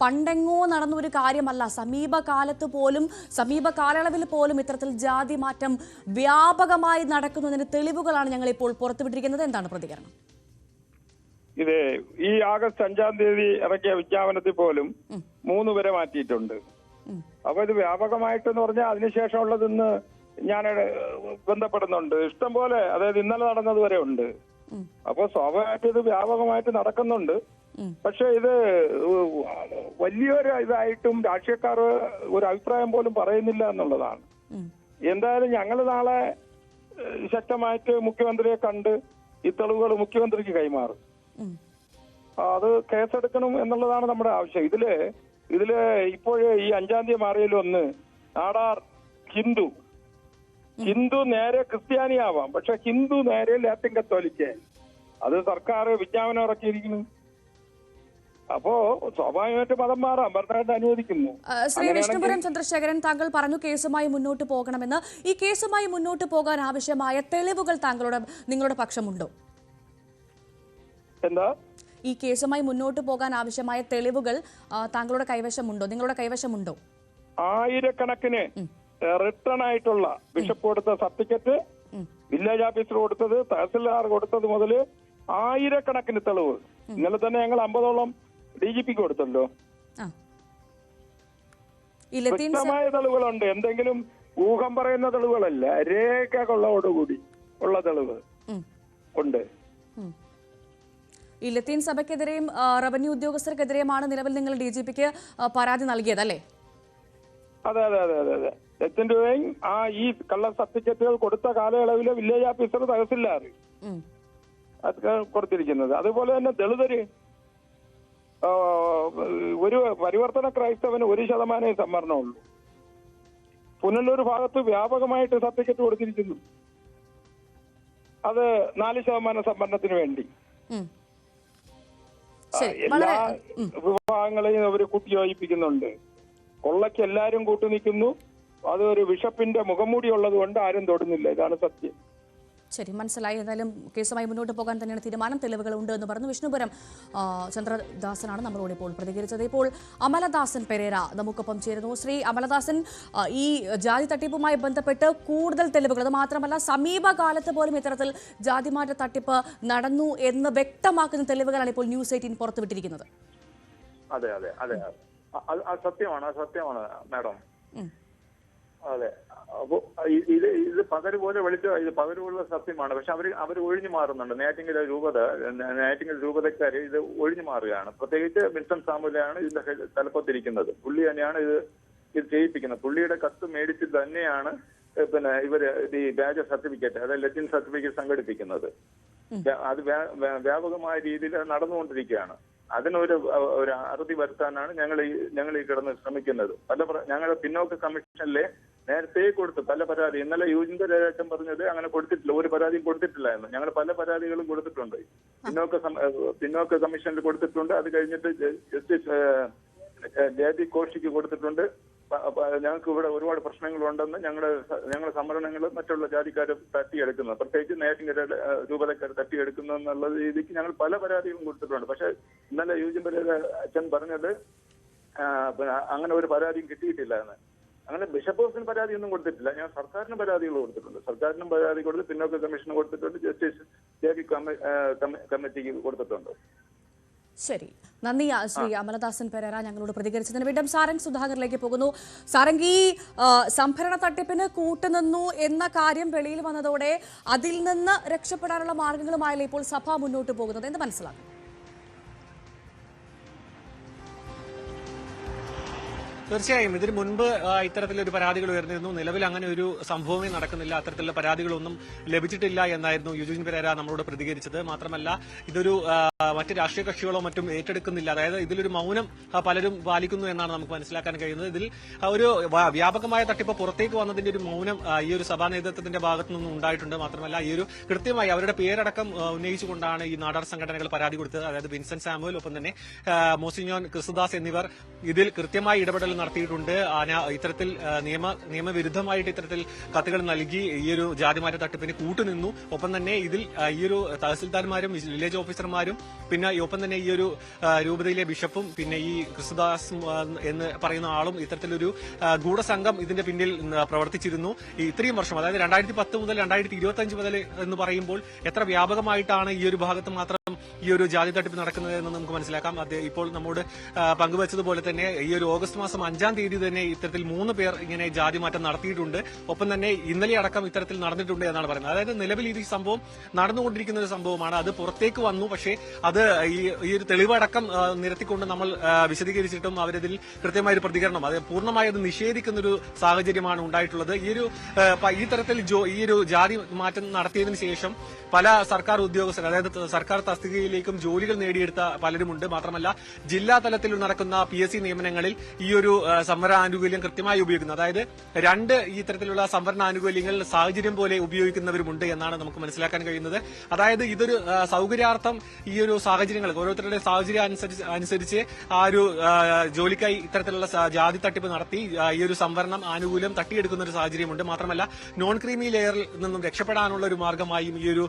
പണ്ടെങ്ങോ നടന്ന ഒരു കാര്യമല്ല. സമീപ കാലയളവിൽ പോലും ഇത്തരത്തിൽ ജാതിമാറ്റം വ്യാപകമായി നടക്കുന്നതിന് തെളിവുകളാണ് ഞങ്ങൾ ഇപ്പോൾ പുറത്തുവിട്ടിരിക്കുന്നത്. എന്താണ് പ്രതികരണം? ഇത് ഈ ആഗസ്റ്റ് 5-ാം തീയതി ഇറക്കിയ വിജ്ഞാപനത്തിൽ പോലും 3 വരെ മാറ്റിയിട്ടുണ്ട്. അപ്പൊ ഇത് വ്യാപകമായിട്ടെന്ന് പറഞ്ഞാൽ അതിനുശേഷമുള്ളതെന്ന് ഞാൻ ബന്ധപ്പെടുന്നുണ്ട് ഇഷ്ടം പോലെ. അതായത് ഇന്നലെ നടന്നത് വരെ ഉണ്ട്. അപ്പൊ സ്വാഭാവികമായിട്ട് ഇത് വ്യാപകമായിട്ട് നടക്കുന്നുണ്ട്. പക്ഷെ ഇത് വലിയൊരു ഇതായിട്ടും രാഷ്ട്രീയക്കാർ ഒരു അഭിപ്രായം പോലും പറയുന്നില്ല എന്നുള്ളതാണ്. എന്തായാലും ഞങ്ങൾ നാളെ ശക്തമായിട്ട് മുഖ്യമന്ത്രിയെ കണ്ട് ഈ തെളിവുകൾ മുഖ്യമന്ത്രിക്ക് കൈമാറും. അത് കേസെടുക്കണം എന്നുള്ളതാണ് നമ്മുടെ ആവശ്യം. ഇതില് ഇപ്പോഴേ ഈ 5-ാം തീയതി മാറിയതിലൊന്ന് നാടാർ ഹിന്ദു നേരെ ക്രിസ്ത്യാനിയാവാം, പക്ഷെ ഹിന്ദു നേരെ ലാറ്റിൻ കത്തോലിക്ക. അത് സർക്കാർ വിജ്ഞാപനം ഇറക്കിയിരിക്കുന്നു. അപ്പോ സ്വാഭാവികമായിട്ട് മതം മാറാം, ഭരണഘടന അനുവദിക്കുന്നു. ശ്രീ വിഷ്ണുപുരം ചന്ദ്രശേഖരൻ, താങ്കൾ പറഞ്ഞു കേസുമായി മുന്നോട്ട് പോകണമെന്ന്. ഈ കേസുമായി മുന്നോട്ട് പോകാൻ ആവശ്യമായ തെളിവുകൾ നിങ്ങളുടെ പക്ഷമുണ്ടോ? എന്താ? ഈ കേസുമായി മുന്നോട്ട് പോകാൻ ആവശ്യമായ തെളിവുകൾ നിങ്ങളുടെ കൈവശമുണ്ടോ? ആയിരക്കണക്കിന് റിട്ടേൺ ആയിട്ടുള്ള ബിഷപ്പ് കൊടുത്ത സർട്ടിഫിക്കറ്റ്, വില്ലേജ് ഓഫീസർ കൊടുത്തത്, തഹസിൽദാർ കൊടുത്തത് മുതൽ ആയിരക്കണക്കിന് തെളിവ്. ഇന്നലെ തന്നെ ഞങ്ങൾ 50ഓളം DGPക്ക് കൊടുത്തല്ലോ. വ്യക്തമായ തെളിവുകളുണ്ട്. എന്തെങ്കിലും ഊഹം പറയുന്ന തെളിവുകളല്ല, രേഖകളോടുകൂടി ഉള്ള തെളിവ് ഉണ്ട്. ഈ ലത്തീൻ സഭയ്ക്കെതിരെയും റവന്യൂ ഉദ്യോഗസ്ഥർക്കെതിരെയുമാണ് നിലവിൽ നിങ്ങൾ DGPക്ക് പരാതി നൽകിയത് അല്ലേ? അതെ അതെ അതെ അതെ അതെ. 1,00,000 രൂപയും ഈ കള്ള സർട്ടിഫിക്കറ്റുകൾ കൊടുത്ത കാലയളവിലെ വില്ലേജ് ഓഫീസർ തഹസിൽദാർ അതൊക്കെ കൊടുത്തിരിക്കുന്നത്. അതുപോലെ തന്നെ ദളിതര് ഒരു പരിവർത്തന ക്രൈസ്തവന് 1% സംവരണമുള്ളൂ. പുനലൂർ ഭാഗത്ത് വ്യാപകമായിട്ട് സർട്ടിഫിക്കറ്റ് കൊടുത്തിരിക്കുന്നു. അത് 4% സംവരണത്തിന് വേണ്ടി. എല്ലാ വിഭാഗങ്ങളെയും അവർ കൂട്ടിയോജിപ്പിക്കുന്നുണ്ട്. കൊള്ളയ്ക്ക് എല്ലാരും കൂട്ടുനിൽക്കുന്നു. അതൊരു ബിഷപ്പിന്റെ മുഖംമൂടി ഉള്ളത് കൊണ്ട് ആരും തൊടുന്നില്ല. ഇതാണ് സത്യം. ശരി, മനസ്സിലായി. ഏതായാലും കേസുമായി മുന്നോട്ട് പോകാൻ തന്നെയാണ് തീരുമാനം. തെളിവുകളുണ്ട് എന്ന് പറഞ്ഞു വിഷ്ണുപുരം ചന്ദ്രദാസനാണ് നമ്മളോട് ഇപ്പോൾ പ്രതികരിച്ചത്. ഇപ്പോൾ അമലദാസൻ പെരേര നമുക്കൊപ്പം ചേരുന്നു. ശ്രീ അമലദാസൻ, ഈ ജാതി തട്ടിപ്പുമായി ബന്ധപ്പെട്ട് കൂടുതൽ തെളിവുകൾ, അത് മാത്രമല്ല സമീപകാലത്ത് പോലും ഇത്തരത്തിൽ ജാതിമാറ്റ തട്ടിപ്പ് നടന്നു എന്ന് വ്യക്തമാക്കുന്ന തെളിവുകളാണ് ഇപ്പോൾ ന്യൂസ് 18 പുറത്തുവിട്ടിരിക്കുന്നത്. അതെ അതെ അതെ, സത്യമാണ് മാഡം. അതെ, അപ്പോ ഇത് പകര് പോലെ ഇത് പകരുള്ള സത്യമാണ്. പക്ഷെ അവർ ഒഴിഞ്ഞു മാറുന്നുണ്ട്. നെയ്യാറ്റിൻകര രൂപതക്കാര് ഇത് ഒഴിഞ്ഞു മാറുകയാണ്. പ്രത്യേകിച്ച് വിൻസെന്റ് സാമുവലാണ് ഇതിന്റെ തലപ്പത്തിരിക്കുന്നത്. പുള്ളി തന്നെയാണ് ഇത് ചെയ്യിപ്പിക്കുന്നത്. പുള്ളിയുടെ കത്ത് മേടിച്ച് തന്നെയാണ് ഇവര് ഈ വ്യാജ സർട്ടിഫിക്കറ്റ്, അതായത് ലത്തീൻ സർട്ടിഫിക്കറ്റ് സംഘടിപ്പിക്കുന്നത്. അത് വ്യാപകമായ രീതിയിൽ നടന്നുകൊണ്ടിരിക്കുകയാണ്. അതിനൊരു അറുതി വരുത്താനാണ് ഞങ്ങൾ ഈ കിടന്ന് ശ്രമിക്കുന്നത്. ഞങ്ങളുടെ പിന്നോക്ക കമ്മീഷനിലെ നേരത്തെ കൊടുത്തു പല പരാതി. ഇന്നലെ യൂജിന്റെ രേഖം പറഞ്ഞത് അങ്ങനെ കൊടുത്തിട്ടില്ല, ഒരു പരാതിയും കൊടുത്തിട്ടില്ലായിരുന്നു. ഞങ്ങൾ പല പരാതികളും കൊടുത്തിട്ടുണ്ട്. പിന്നോക്ക കമ്മീഷനിൽ കൊടുത്തിട്ടുണ്ട്. അത് കഴിഞ്ഞിട്ട് ജസ്റ്റിസ് ജയതി കോഷിക്ക് കൊടുത്തിട്ടുണ്ട്. ഞങ്ങൾക്ക് ഇവിടെ ഒരുപാട് പ്രശ്നങ്ങളുണ്ടെന്ന് ഞങ്ങളുടെ സംവരണങ്ങൾ മറ്റുള്ള ജാതിക്കാർ തട്ടിയെടുക്കുന്നത്, പ്രത്യേകിച്ച് നെയ്യാറ്റിൻകര രൂപതക്കാർ തട്ടിയെടുക്കുന്നു എന്നുള്ള രീതിക്ക് ഞങ്ങൾ പല പരാതികളും കൊടുത്തിട്ടുണ്ട്. പക്ഷെ ഇന്നലെ യൂജിന്റെ അച്ഛൻ പറഞ്ഞത് അങ്ങനെ ഒരു പരാതിയും കിട്ടിയിട്ടില്ല എന്ന്. അങ്ങനെ ബിഷപ്പ് ഹൗസിന് പരാതിയൊന്നും കൊടുത്തിട്ടില്ല. ഞാൻ സർക്കാരിന് പരാതികൾ കൊടുത്തിട്ടുണ്ട്. സർക്കാരിനും പരാതി കൊടുത്ത് പിന്നോക്ക കമ്മീഷന് കൊടുത്തിട്ടുണ്ട്. ജസ്റ്റിസ് ജേബി കമ്മിറ്റിക്ക് കൊടുത്തിട്ടുണ്ട്. ശരി, നന്ദി ശ്രീ അമലദാസൻ പെരേര ഞങ്ങളോട് പ്രതികരിച്ചതിന്. വീണ്ടും സാരംഗ് സുധാകറിലേക്ക് പോകുന്നു. സാരംഗ്, ഈ സംഭരണ തട്ടിപ്പിന് കൂട്ടുനിന്നു എന്ന കാര്യം വെളിയിൽ വന്നതോടെ അതിൽ നിന്ന് രക്ഷപ്പെടാനുള്ള മാർഗങ്ങളുമായല്ലേ ഇപ്പോൾ സഭ മുന്നോട്ട് പോകുന്നത് എന്ന് മനസ്സിലാക്കും? തീർച്ചയായും ഇതിനു മുൻപ് ഇത്തരത്തിലൊരു പരാതികൾ ഉയർന്നിരുന്നു. നിലവിൽ അങ്ങനെ ഒരു സംഭവമേ നടക്കുന്നില്ല, അത്തരത്തിലുള്ള പരാതികളൊന്നും ലഭിച്ചിട്ടില്ല എന്നായിരുന്നു യൂജിൻ പെരേര നമ്മളോട് പ്രതികരിച്ചത്. മാത്രമല്ല ഇതൊരു മറ്റ് രാഷ്ട്രീയ കക്ഷികളോ മറ്റും ഏറ്റെടുക്കുന്നില്ല. അതായത് ഇതിലൊരു മൗനം പലരും പാലിക്കുന്നു എന്നാണ് നമുക്ക് മനസ്സിലാക്കാൻ കഴിയുന്നത്. ഇതിൽ ഒരു വ്യാപകമായ തട്ടിപ്പ് പുറത്തേക്ക് വന്നതിന്റെ ഒരു മൗനം ഈ ഒരു സഭാ നേതൃത്വത്തിന്റെ ഭാഗത്തു നിന്നും ഉണ്ടായിട്ടുണ്ട്. മാത്രമല്ല ഈ ഒരു കൃത്യമായി അവരുടെ പേരടക്കം ഉന്നയിച്ചുകൊണ്ടാണ് ഈ നാടാർ സംഘടനകൾ പരാതി കൊടുത്തത്. അതായത് വിൻസെന്റ് സാമുവൽ, ഒപ്പം തന്നെ മോസിഞ്ഞോൻ ക്രിസ്തുദാസ് എന്നിവർ ഇതിൽ കൃത്യമായി ഇടപെടൽ നടത്തിയിട്ടുണ്ട്. ഇത്തരത്തിൽ നിയമവിരുദ്ധമായിട്ട് ഇത്തരത്തിൽ കത്തുകൾ നൽകി ഈ ഒരു ജാതിമാറ്റ തട്ടിപ്പിന് കൂട്ടുനിന്നു. ഒപ്പം തന്നെ ഇതിൽ ഈ ഒരു തഹസിൽദാർമാരും വില്ലേജ് ഓഫീസർമാരും പിന്നെ ഒപ്പം തന്നെ ഈ ഒരു രൂപതയിലെ ബിഷപ്പും പിന്നെ ഈ ക്രിസ്തുദാസ് എന്ന് പറയുന്ന ആളും ഇത്തരത്തിലൊരു ഗൂഢസംഘം ഇതിന്റെ പിന്നിൽ പ്രവർത്തിച്ചിരുന്നു. ഇത്രയും വർഷം, അതായത് 2010 മുതൽ 2025 മുതൽ എന്ന് പറയുമ്പോൾ എത്ര വ്യാപകമായിട്ടാണ് ഈ ഒരു ഭാഗത്ത് മാത്രം ഈ ഒരു ജാതി തട്ടിപ്പ് നടക്കുന്നത് എന്ന് നമുക്ക് മനസ്സിലാക്കാം. ഇപ്പോൾ നമ്മോട് പങ്കുവച്ചതുപോലെ തന്നെ ഈ ഒരു ഓഗസ്റ്റ് മാസം 5-ാം തീയതി തന്നെ ഇത്തരത്തിൽ 3 പേർ ഇങ്ങനെ ജാതി മാറ്റം നടത്തിയിട്ടുണ്ട്. ഒപ്പം തന്നെ ഇന്നലെ അടക്കം ഇത്തരത്തിൽ നടന്നിട്ടുണ്ട് എന്നാണ് പറയുന്നത്. അതായത് നിലവിൽ ഈ സംഭവം നടന്നുകൊണ്ടിരിക്കുന്ന ഒരു സംഭവമാണ്. അത് പുറത്തേക്ക് വന്നു. പക്ഷേ അത് ഈ ഒരു തെളിവടക്കം നിരത്തിക്കൊണ്ട് നമ്മൾ വിശദീകരിച്ചിട്ടും അവരതിൽ കൃത്യമായ ഒരു പ്രതികരണം, അത് പൂർണ്ണമായി അത് നിഷേധിക്കുന്ന ഒരു സാഹചര്യമാണ് ഉണ്ടായിട്ടുള്ളത്. ഈ തരത്തിൽ ഈ ഒരു ജാതി മാറ്റം നടത്തിയതിനു ശേഷം പല സർക്കാർ ഉദ്യോഗസ്ഥർ, അതായത് സർക്കാർ തസ്തികയിലേക്കും ജോലികൾ നേടിയെടുത്ത പലരുമുണ്ട്. മാത്രമല്ല ജില്ലാ തലത്തിൽ നടക്കുന്ന PSC നിയമനങ്ങളിൽ ഈ ഒരു സംവരണ ആനുകൂല്യം കൃത്യമായി ഉപയോഗിക്കുന്നു. അതായത് 2 ഈ തരത്തിലുള്ള സംവരണ ആനുകൂല്യങ്ങൾ സാഹചര്യം പോലെ ഉപയോഗിക്കുന്നവരുമുണ്ട് എന്നാണ് നമുക്ക് മനസ്സിലാക്കാൻ കഴിയുന്നത്. അതായത് ഇതൊരു സൗകര്യാർത്ഥം ഈ ഒരു സാഹചര്യങ്ങൾ ഓരോരുത്തരുടെ സാഹചര്യം അനുസരിച്ച് ആ ഒരു ജോലിക്കായി ഇത്തരത്തിലുള്ള ജാതി തട്ടിപ്പ് നടത്തി ഈ ഒരു സംവരണം ആനുകൂല്യം തട്ടിയെടുക്കുന്ന ഒരു സാഹചര്യമുണ്ട്. മാത്രമല്ല നോൺ ക്രീമി ലെയറിൽ നിന്നും രക്ഷപ്പെടാനുള്ള ഒരു മാർഗമായും ഈ ഒരു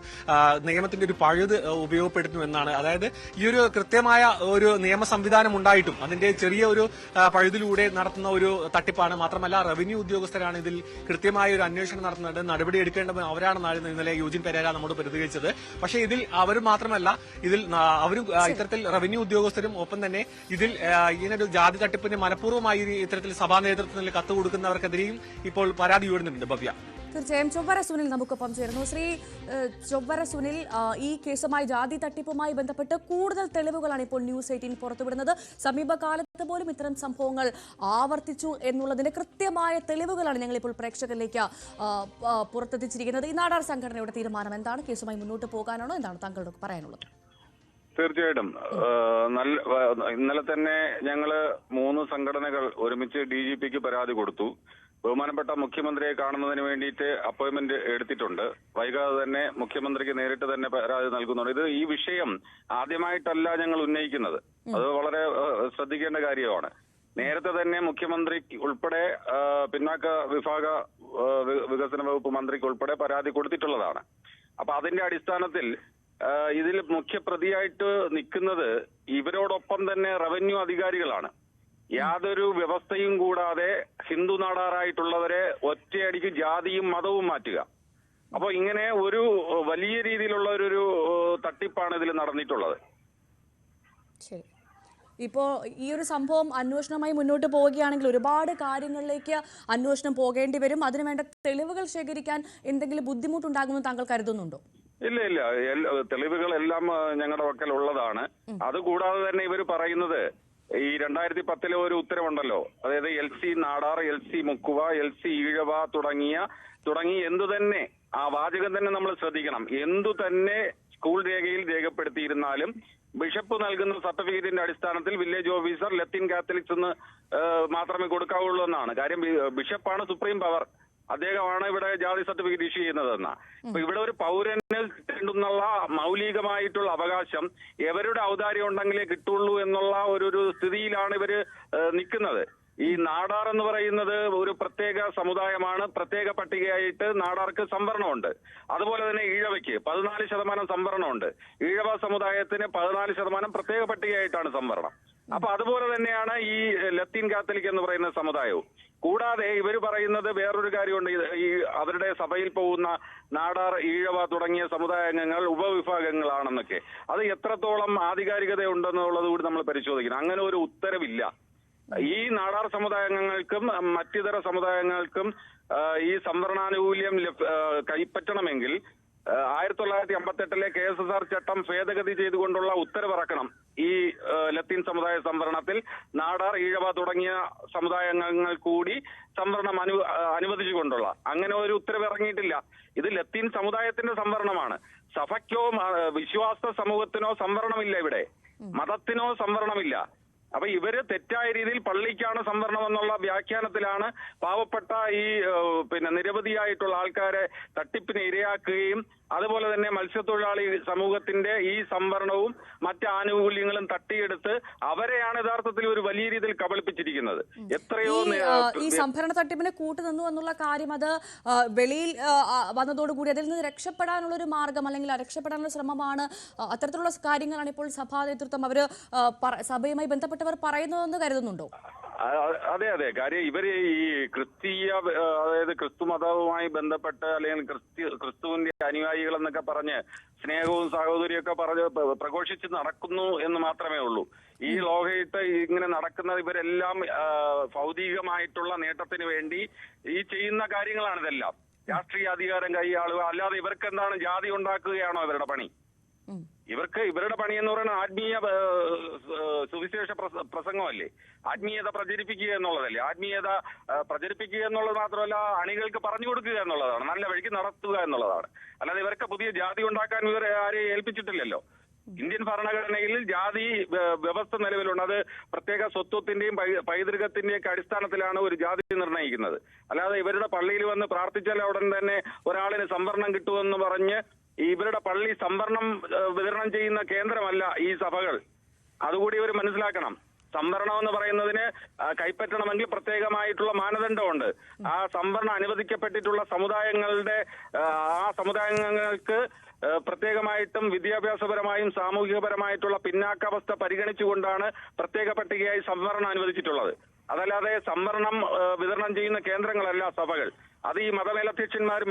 നിയമത്തിന്റെ ഒരു പഴുത് ഉപയോഗപ്പെടുത്തുന്നു എന്നാണ്. അതായത് ഈ ഒരു കൃത്യമായ ഒരു നിയമ സംവിധാനം ഉണ്ടായിട്ടും അതിന്റെ ചെറിയ ഒരു പഴുതിലൂടെ നടത്തുന്ന ഒരു തട്ടിപ്പാണ്. മാത്രമല്ല റവന്യൂ ഉദ്യോഗസ്ഥരാണ് ഇതിൽ കൃത്യമായ ഒരു അന്വേഷണം നടത്തുന്നത്, നടപടി എടുക്കേണ്ടത് അവരാണെന്നാണ് ഇന്നലെ യൂജിൻ പെരേര നമ്മോട് പ്രതികരിച്ചത്. പക്ഷേ ഇതിൽ അവർ മാത്രമല്ല, ഇതിൽ അവരും ഇത്തരത്തിൽ റവന്യൂ ഉദ്യോഗസ്ഥരും ഒപ്പം തന്നെ ഇതിൽ ഇങ്ങനൊരു ജാതി തട്ടിപ്പിന് മനഃപൂർവ്വമായി ഇത്തരത്തിൽ സഭാ നേതൃത്വത്തിൽ കത്ത് കൊടുക്കുന്നവർക്കെതിരെയും ഇപ്പോൾ പരാതി ഉയർന്നിട്ടുണ്ട്. ഭവ്യ. തീർച്ചയായും ചൊവ്വര സുനിൽ നമുക്കൊപ്പം ചേരുന്നു. ശ്രീ ചൊവ്വര സുനിൽ, ഈ കേസുമായി ജാതി തട്ടിപ്പുമായി ബന്ധപ്പെട്ട് കൂടുതൽ തെളിവുകളാണ് ഇപ്പോൾ ന്യൂസ് 18 പുറത്തുവിടുന്നത്. സമീപകാലത്ത് പോലും ഇത്തരം സംഭവങ്ങൾ ആവർത്തിച്ചു എന്നുള്ളതിന്റെ കൃത്യമായ തെളിവുകളാണ് ഞങ്ങളിപ്പോൾ പ്രേക്ഷകരിലേക്ക് പുറത്തെത്തിച്ചിരിക്കുന്നത്. ഈ നാടാർ സംഘടനയുടെ തീരുമാനം എന്താണ്? കേസുമായി മുന്നോട്ട് പോകാനാണോ? എന്താണ് താങ്കളുടെ പറയാനുള്ളത്? തീർച്ചയായിട്ടും ഇന്നലെ തന്നെ ഞങ്ങള് 3 സംഘടനകൾ ഒരുമിച്ച് DGPക്ക് പരാതി കൊടുത്തു. ബഹുമാനപ്പെട്ട മുഖ്യമന്ത്രിയെ കാണുന്നതിന് വേണ്ടിയിട്ട് അപ്പോയിന്റ്മെന്റ് എടുത്തിട്ടുണ്ട്. വൈകാതെ തന്നെ മുഖ്യമന്ത്രിക്ക് നേരിട്ട് തന്നെ പരാതി നൽകുന്നുണ്ട്. ഇത് ഈ വിഷയം ആദ്യമായിട്ടല്ല ഞങ്ങൾ ഉന്നയിക്കുന്നത്. അത് വളരെ ശ്രദ്ധിക്കേണ്ട കാര്യമാണ്. നേരത്തെ തന്നെ മുഖ്യമന്ത്രി ഉൾപ്പെടെ പിന്നാക്ക വിഭാഗ വികസന വകുപ്പ് മന്ത്രിക്ക് ഉൾപ്പെടെ പരാതി കൊടുത്തിട്ടുള്ളതാണ്. അപ്പൊ അതിന്റെ അടിസ്ഥാനത്തിൽ ഇതിൽ മുഖ്യപ്രതിയായിട്ട് നിൽക്കുന്നത് ഇവരോടൊപ്പം തന്നെ റവന്യൂ അധികാരികളാണ്. യാതൊരു വ്യവസ്ഥയും കൂടാതെ ഹിന്ദു നാടാറായിട്ടുള്ളവരെ ഒറ്റയടിക്ക് ജാതിയും മതവും മാറ്റുക. അപ്പൊ ഇങ്ങനെ ഒരു വലിയ രീതിയിലുള്ള ഒരു തട്ടിപ്പാണ് ഇതിൽ നടന്നിട്ടുള്ളത്. ശരി, ഇപ്പോൾ ഈ ഒരു സംഭവം അന്വേഷണമായി മുന്നോട്ട് പോവുകയാണെങ്കിൽ ഒരുപാട് കാര്യങ്ങളിലേക്ക് അന്വേഷണം പോകേണ്ടി വരും. അതിനുവേണ്ട തെളിവുകൾ ശേഖരിക്കാൻ എന്തെങ്കിലും ബുദ്ധിമുട്ടുണ്ടാകുമെന്ന് താങ്കൾ കരുതുന്നുണ്ടോ? ഇല്ല, തെളിവുകളെല്ലാം ഞങ്ങളുടെ പക്കൽ ഉള്ളതാണ്. അതുകൂടാതെ തന്നെ ഇവർ പറയുന്നത് ഈ 2010 ഒരു ഉത്തരവുണ്ടല്ലോ, അതായത് LC Nadar, LC മുക്കുവ, LC Ezhava തുടങ്ങി എന്തു തന്നെ ആ വാചകം തന്നെ നമ്മൾ ശ്രദ്ധിക്കണം. എന്തു തന്നെ സ്കൂൾ രേഖയിൽ രേഖപ്പെടുത്തിയിരുന്നാലും ബിഷപ്പ് നൽകുന്ന സർട്ടിഫിക്കറ്റിന്റെ അടിസ്ഥാനത്തിൽ വില്ലേജ് ഓഫീസർ ലത്തീൻ കാത്തലിക്സ് എന്ന് മാത്രമേ കൊടുക്കാവുള്ളൂ എന്നാണ്. കാര്യം ബിഷപ്പാണ് സുപ്രീം പവർ. അദ്ദേഹമാണ് ഇവിടെ ജാതി സർട്ടിഫിക്കറ്റ് ഇഷ്യൂ ചെയ്യുന്നതെന്ന. അപ്പൊ ഇവിടെ ഒരു പൗരന് കിട്ടുന്നുള്ള മൗലികമായിട്ടുള്ള അവകാശം എവരുടെ ഔദാര്യം ഉണ്ടെങ്കിലേ കിട്ടുള്ളൂ എന്നുള്ള ഒരു സ്ഥിതിയിലാണ് ഇവര് നിൽക്കുന്നത്. ഈ നാടാർ എന്ന് പറയുന്നത് ഒരു പ്രത്യേക സമുദായമാണ്. പ്രത്യേക പട്ടികയായിട്ട് നാടാർക്ക് സംവരണമുണ്ട്. അതുപോലെ തന്നെ ഈഴവയ്ക്ക് 14% സംവരണമുണ്ട്. ഈഴവ സമുദായത്തിന് 14% പ്രത്യേക പട്ടികയായിട്ടാണ് സംവരണം. അപ്പൊ അതുപോലെ തന്നെയാണ് ഈ ലത്തീൻ കാത്തലിക് എന്ന് പറയുന്ന സമുദായവും. കൂടാതെ ഇവർ പറയുന്നത് വേറൊരു കാര്യമുണ്ട്. ഈ അവരുടെ സഭയിൽ പോകുന്ന നാടാർ, ഈഴവ തുടങ്ങിയ സമുദായാംഗങ്ങൾ ഉപവിഭാഗങ്ങളാണെന്നൊക്കെ. അത് എത്രത്തോളം ആധികാരികത ഉണ്ടെന്നുള്ളത് കൂടി നമ്മൾ പരിശോധിക്കണം. അങ്ങനെ ഒരു ഉത്തരവില്ല. ഈ നാടാർ സമുദായാംഗങ്ങൾക്കും മറ്റിതര സമുദായങ്ങൾക്കും ഈ സംവരണാനുകൂല്യം കൈപ്പറ്റണമെങ്കിൽ 1958 KSSR ചട്ടം ഭേദഗതി ചെയ്തുകൊണ്ടുള്ള ഉത്തരവിറക്കണം. ഈ ലത്തീൻ സമുദായ സംവരണത്തിൽ നാടാർ, ഈഴവ തുടങ്ങിയ സമുദായങ്ങൾ കൂടി സംവരണം അനുവദിച്ചുകൊണ്ടുള്ള അങ്ങനെ ഒരു ഉത്തരവ് ഇറങ്ങിയിട്ടില്ല. ഇത് ലത്തീൻ സമുദായത്തിന്റെ സംവരണമാണ്. സഭയ്ക്കോ വിശ്വാസ സമൂഹത്തിനോ സംവരണമില്ല. ഇവിടെ മതത്തിനോ സംവരണമില്ല. അപ്പൊ ഇവര് തെറ്റായ രീതിയിൽ പള്ളിക്കാണ് സംവരണം എന്നുള്ള വ്യാഖ്യാനത്തിലാണ് പാവപ്പെട്ട ഈ നിരവധിയായിട്ടുള്ള ആൾക്കാരെ തട്ടിപ്പിന് ഇരയാക്കുകയും അതുപോലെ തന്നെ മത്സ്യത്തൊഴിലാളി സമൂഹത്തിന്റെ ഈ സംവരണവും മറ്റ് ആനുകൂല്യങ്ങളും തട്ടിയെടുത്ത് അവരെയാണ് യഥാർത്ഥത്തിൽ ഒരു വലിയ രീതിയിൽ കബളിപ്പിച്ചിരിക്കുന്നത്. എത്രയോ ഈ സംഭരണ തട്ടിപ്പിന് കൂട്ടുനിന്നു എന്നുള്ള കാര്യം അത് വെളിയിൽ വന്നതോടുകൂടി അതിൽ നിന്ന് രക്ഷപ്പെടാനുള്ള ഒരു മാർഗം അല്ലെങ്കിൽ രക്ഷപ്പെടാനുള്ള ശ്രമമാണ്. അത്തരത്തിലുള്ള കാര്യങ്ങളാണ് ഇപ്പോൾ സഭാ നേതൃത്വം അവര് സഭയുമായി ബന്ധപ്പെട്ടവർ പറയുന്നതെന്ന് കരുതുന്നുണ്ടോ? അതെ. കാര്യം ഇവര് ഈ ക്രിസ്തീയ, അതായത് ക്രിസ്തു മതവുമായി ബന്ധപ്പെട്ട് അല്ലെങ്കിൽ ക്രിസ്തുവിന്റെ അനുയായികൾ എന്നൊക്കെ പറഞ്ഞ് സ്നേഹവും സാഹോദര്യമൊക്കെ പറഞ്ഞ് പ്രഘോഷിച്ച് നടക്കുന്നു എന്ന് മാത്രമേ ഉള്ളൂ. ഈ ലോകത്ത് ഇങ്ങനെ നടക്കുന്ന ഇവരെല്ലാം ഭൗതികമായിട്ടുള്ള നേട്ടത്തിന് വേണ്ടി ഈ ചെയ്യുന്ന കാര്യങ്ങളാണ് ഇതെല്ലാം. രാഷ്ട്രീയ അധികാരം കൈയാളുക. അല്ലാതെ ഇവർക്ക് എന്താണ് ജാതി ഉണ്ടാക്കുകയാണോ ഇവരുടെ പണി? ഇവരുടെ പണി എന്ന് പറയുന്നത് ആത്മീയ സുവിശേഷ പ്രസംഗമല്ലേ? ആത്മീയത പ്രചരിപ്പിക്കുക എന്നുള്ളതല്ലേ? ആത്മീയത പ്രചരിപ്പിക്കുക എന്നുള്ളത് മാത്രമല്ല, അണികൾക്ക് പറഞ്ഞു കൊടുക്കുക എന്നുള്ളതാണ്, നല്ല വഴിക്ക് നടത്തുക എന്നുള്ളതാണ്. അല്ലാതെ ഇവർക്ക് പുതിയ ജാതി ഉണ്ടാക്കാൻ ഇവരെ ആരെയും ഏൽപ്പിച്ചിട്ടില്ലല്ലോ. ഇന്ത്യൻ ഭരണഘടനയിൽ ജാതി വ്യവസ്ഥ നിലവിലുണ്ട്. അത് പ്രത്യേക സ്വത്വത്തിന്റെയും പൈതൃകത്തിന്റെയും ഒക്കെ അടിസ്ഥാനത്തിലാണ് ഒരു ജാതി നിർണ്ണയിക്കുന്നത്. അല്ലാതെ ഇവരുടെ പള്ളിയിൽ വന്ന് പ്രാർത്ഥിച്ചാൽ ഉടൻ തന്നെ ഒരാളിന് സംവരണം കിട്ടുമെന്ന് പറഞ്ഞ് ഇവരുടെ പള്ളി സംവരണം വിതരണം ചെയ്യുന്ന കേന്ദ്രമല്ല ഈ സഭകൾ. അതുകൂടി ഇവർ മനസ്സിലാക്കണം. സംവരണം എന്ന് പറയുന്നതിന് കൈപ്പറ്റണമെങ്കിൽ പ്രത്യേകമായിട്ടുള്ള മാനദണ്ഡമുണ്ട്. ആ സംവരണം അനുവദിക്കപ്പെട്ടിട്ടുള്ള സമുദായങ്ങളുടെ ആ സമുദായങ്ങൾക്ക് പ്രത്യേകമായിട്ടും വിദ്യാഭ്യാസപരമായും സാമൂഹികപരമായിട്ടുള്ള പിന്നാക്കാവസ്ഥ പരിഗണിച്ചുകൊണ്ടാണ് പ്രത്യേക പട്ടികയായി സംവരണം അനുവദിച്ചിട്ടുള്ളത്. അതല്ലാതെ സംവരണം വിതരണം ചെയ്യുന്ന കേന്ദ്രങ്ങളല്ല സഭകൾ. അത് ഈ മതമേലധ്യക്ഷന്മാർ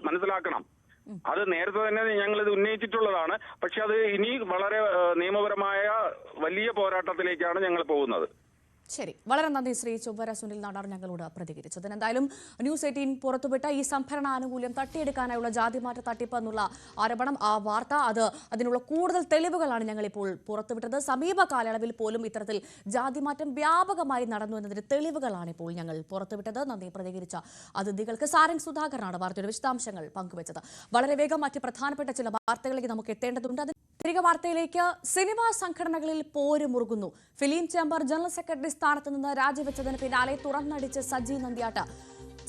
മനസ്സിലാക്കണം. അത് നേരത്തെ തന്നെ ഞങ്ങൾ ഇത് ഉന്നയിച്ചിട്ടുള്ളതാണ്. പക്ഷെ അത് ഇനി വളരെ നിയമപരമായ വലിയ പോരാട്ടത്തിലേക്കാണ് ഞങ്ങൾ പോകുന്നത്. ശരി, വളരെ നന്ദി ശ്രീ ചൊവ്വര സുനിൽ നാടാർ ഞങ്ങളോട് പ്രതികരിച്ചതിന്. എന്തായാലും ന്യൂസ് 18 പുറത്തുവിട്ട ഈ സംഭരണ ആനുകൂല്യം തട്ടിയെടുക്കാനായുള്ള ജാതിമാറ്റ തട്ടിപ്പ് എന്നുള്ള ആരോപണം, ആ വാർത്ത, അതിനുള്ള കൂടുതൽ തെളിവുകളാണ് ഞങ്ങളിപ്പോൾ പുറത്തുവിട്ടത്. സമീപ കാലയളവിൽ പോലും ഇത്തരത്തിൽ ജാതിമാറ്റം വ്യാപകമായി നടന്നു എന്നതിന്റെ തെളിവുകളാണ് ഇപ്പോൾ ഞങ്ങൾ പുറത്തുവിട്ടത്. നന്ദി. പ്രതികരിച്ച അതിഥികൾക്ക്. സാരംഗ് സുധാകരനാണ് വാർത്തയുടെ വിശദാംശങ്ങൾ പങ്കുവച്ചത്. വളരെ വേഗം മറ്റ് പ്രധാനപ്പെട്ട ചില വാർത്തകളിലേക്ക് നമുക്ക് എത്തേണ്ടതുണ്ട്. തിരികെ വാർത്തയിലേക്ക്. സിനിമാ സംഘടനകളിൽ പോര് മുറുകുന്നു. ഫിലിം ചേംബർ ജനറൽ സെക്രട്ടറി സ്ഥാനത്ത് നിന്ന് രാജിവെച്ചതിന് പിന്നാലെ തുറന്നടിച്ച് സജി നന്ദിയാട്ട്.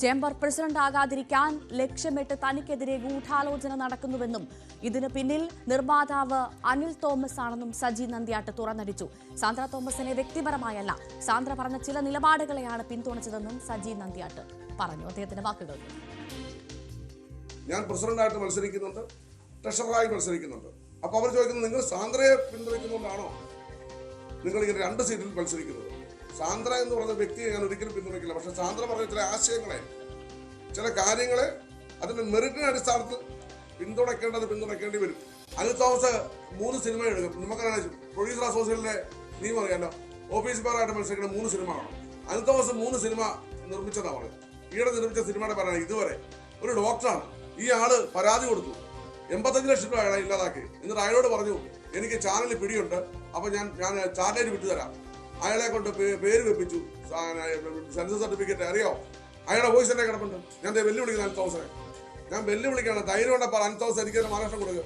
ചേംബർ പ്രസിഡന്റ് ആകാതിരിക്കാൻ ലക്ഷ്യമിട്ട് തനിക്കെതിരെ ഗൂഢാലോചന നടക്കുന്നുവെന്നും ഇതിന് പിന്നിൽ നിർമ്മാതാവ് അനിൽ തോമസ് ആണെന്നും സജി നന്ദിയാട്ട് തുറന്നടിച്ചു. സാന്ദ്ര തോമസിനെ വ്യക്തിപരമായല്ല, സാന്ദ്ര പറഞ്ഞ ചില നിലപാടുകളെയാണ് പിന്തുണച്ചതെന്നും സജി നന്ദിയാട്ട് പറഞ്ഞു. അദ്ദേഹത്തിന്റെ വാക്കുകൾ. ഞാൻ പ്രസിഡന്റായിട്ട് മത്സരിക്കുന്നുണ്ട്, ട്രഷററായി മത്സരിക്കുന്നുണ്ട്. അപ്പൊ അവർ ചോദിക്കുന്നത്, നിങ്ങൾ സാന്ദ്രയെ പിന്തുണയ്ക്കുന്നതുകൊണ്ടാണോ നിങ്ങൾ ഇങ്ങനെ 2 സീറ്റിൽ മത്സരിക്കുന്നത്? സാന്ദ്ര എന്ന് പറയുന്ന വ്യക്തിയെ ഞാൻ ഒരിക്കലും പിന്തുണയ്ക്കില്ല. പക്ഷെ സാന്ദ്ര പറഞ്ഞ ചില ആശയങ്ങളെ, ചില കാര്യങ്ങളെ അതിന്റെ മെറിറ്റിന്റെ അടിസ്ഥാനത്തിൽ പിന്തുണയ്ക്കേണ്ടി വരും. അനിൽ തോമസ് 3 സിനിമ എടുക്കും. നമുക്കറിയാം, പ്രൊഡ്യൂസർ അസോസിയേഷനിലെ നിയമം അറിയാലോ, ഓഫീസ് പേരായിട്ട് മത്സരിക്കുന്ന 3 സിനിമ കാണും. അനിൽ തോമസ് 3 സിനിമ നിർമ്മിച്ചതാണ്. ഈയിടെ നിർമ്മിച്ച സിനിമയുടെ പറയുന്നത് ഇതുവരെ ഒരു ഡോക്ടറാണ്. ഈ ആള് പരാതി കൊടുത്തു, 85 ലക്ഷം രൂപ അയാളെ ഇല്ലാതാക്കി. എന്നിട്ട് അയാളോട് പറഞ്ഞു, എനിക്ക് ചാനലിൽ പിടിയുണ്ട്, അപ്പൊ ഞാൻ ചാനലിൽ വിട്ടുതരാം. അയാളെ കൊണ്ട് പേര് വെപ്പിച്ചു, സെൻസസ് സർട്ടിഫിക്കറ്റ്. അറിയോ, അയാളുടെ വോയിസ് എന്നെ കിടപ്പുണ്ട്. ഞാൻ വെല്ലുവിളിക്കുന്ന അനിൽ തോമസിനെ, ഞാൻ വെല്ലുവിളിക്കണം. ധൈര്യം ഉണ്ടെങ്കിൽ അനിൽ തോമസ് എനിക്ക് മഹാരാഷ്ട്രം കൊടുക്കുക.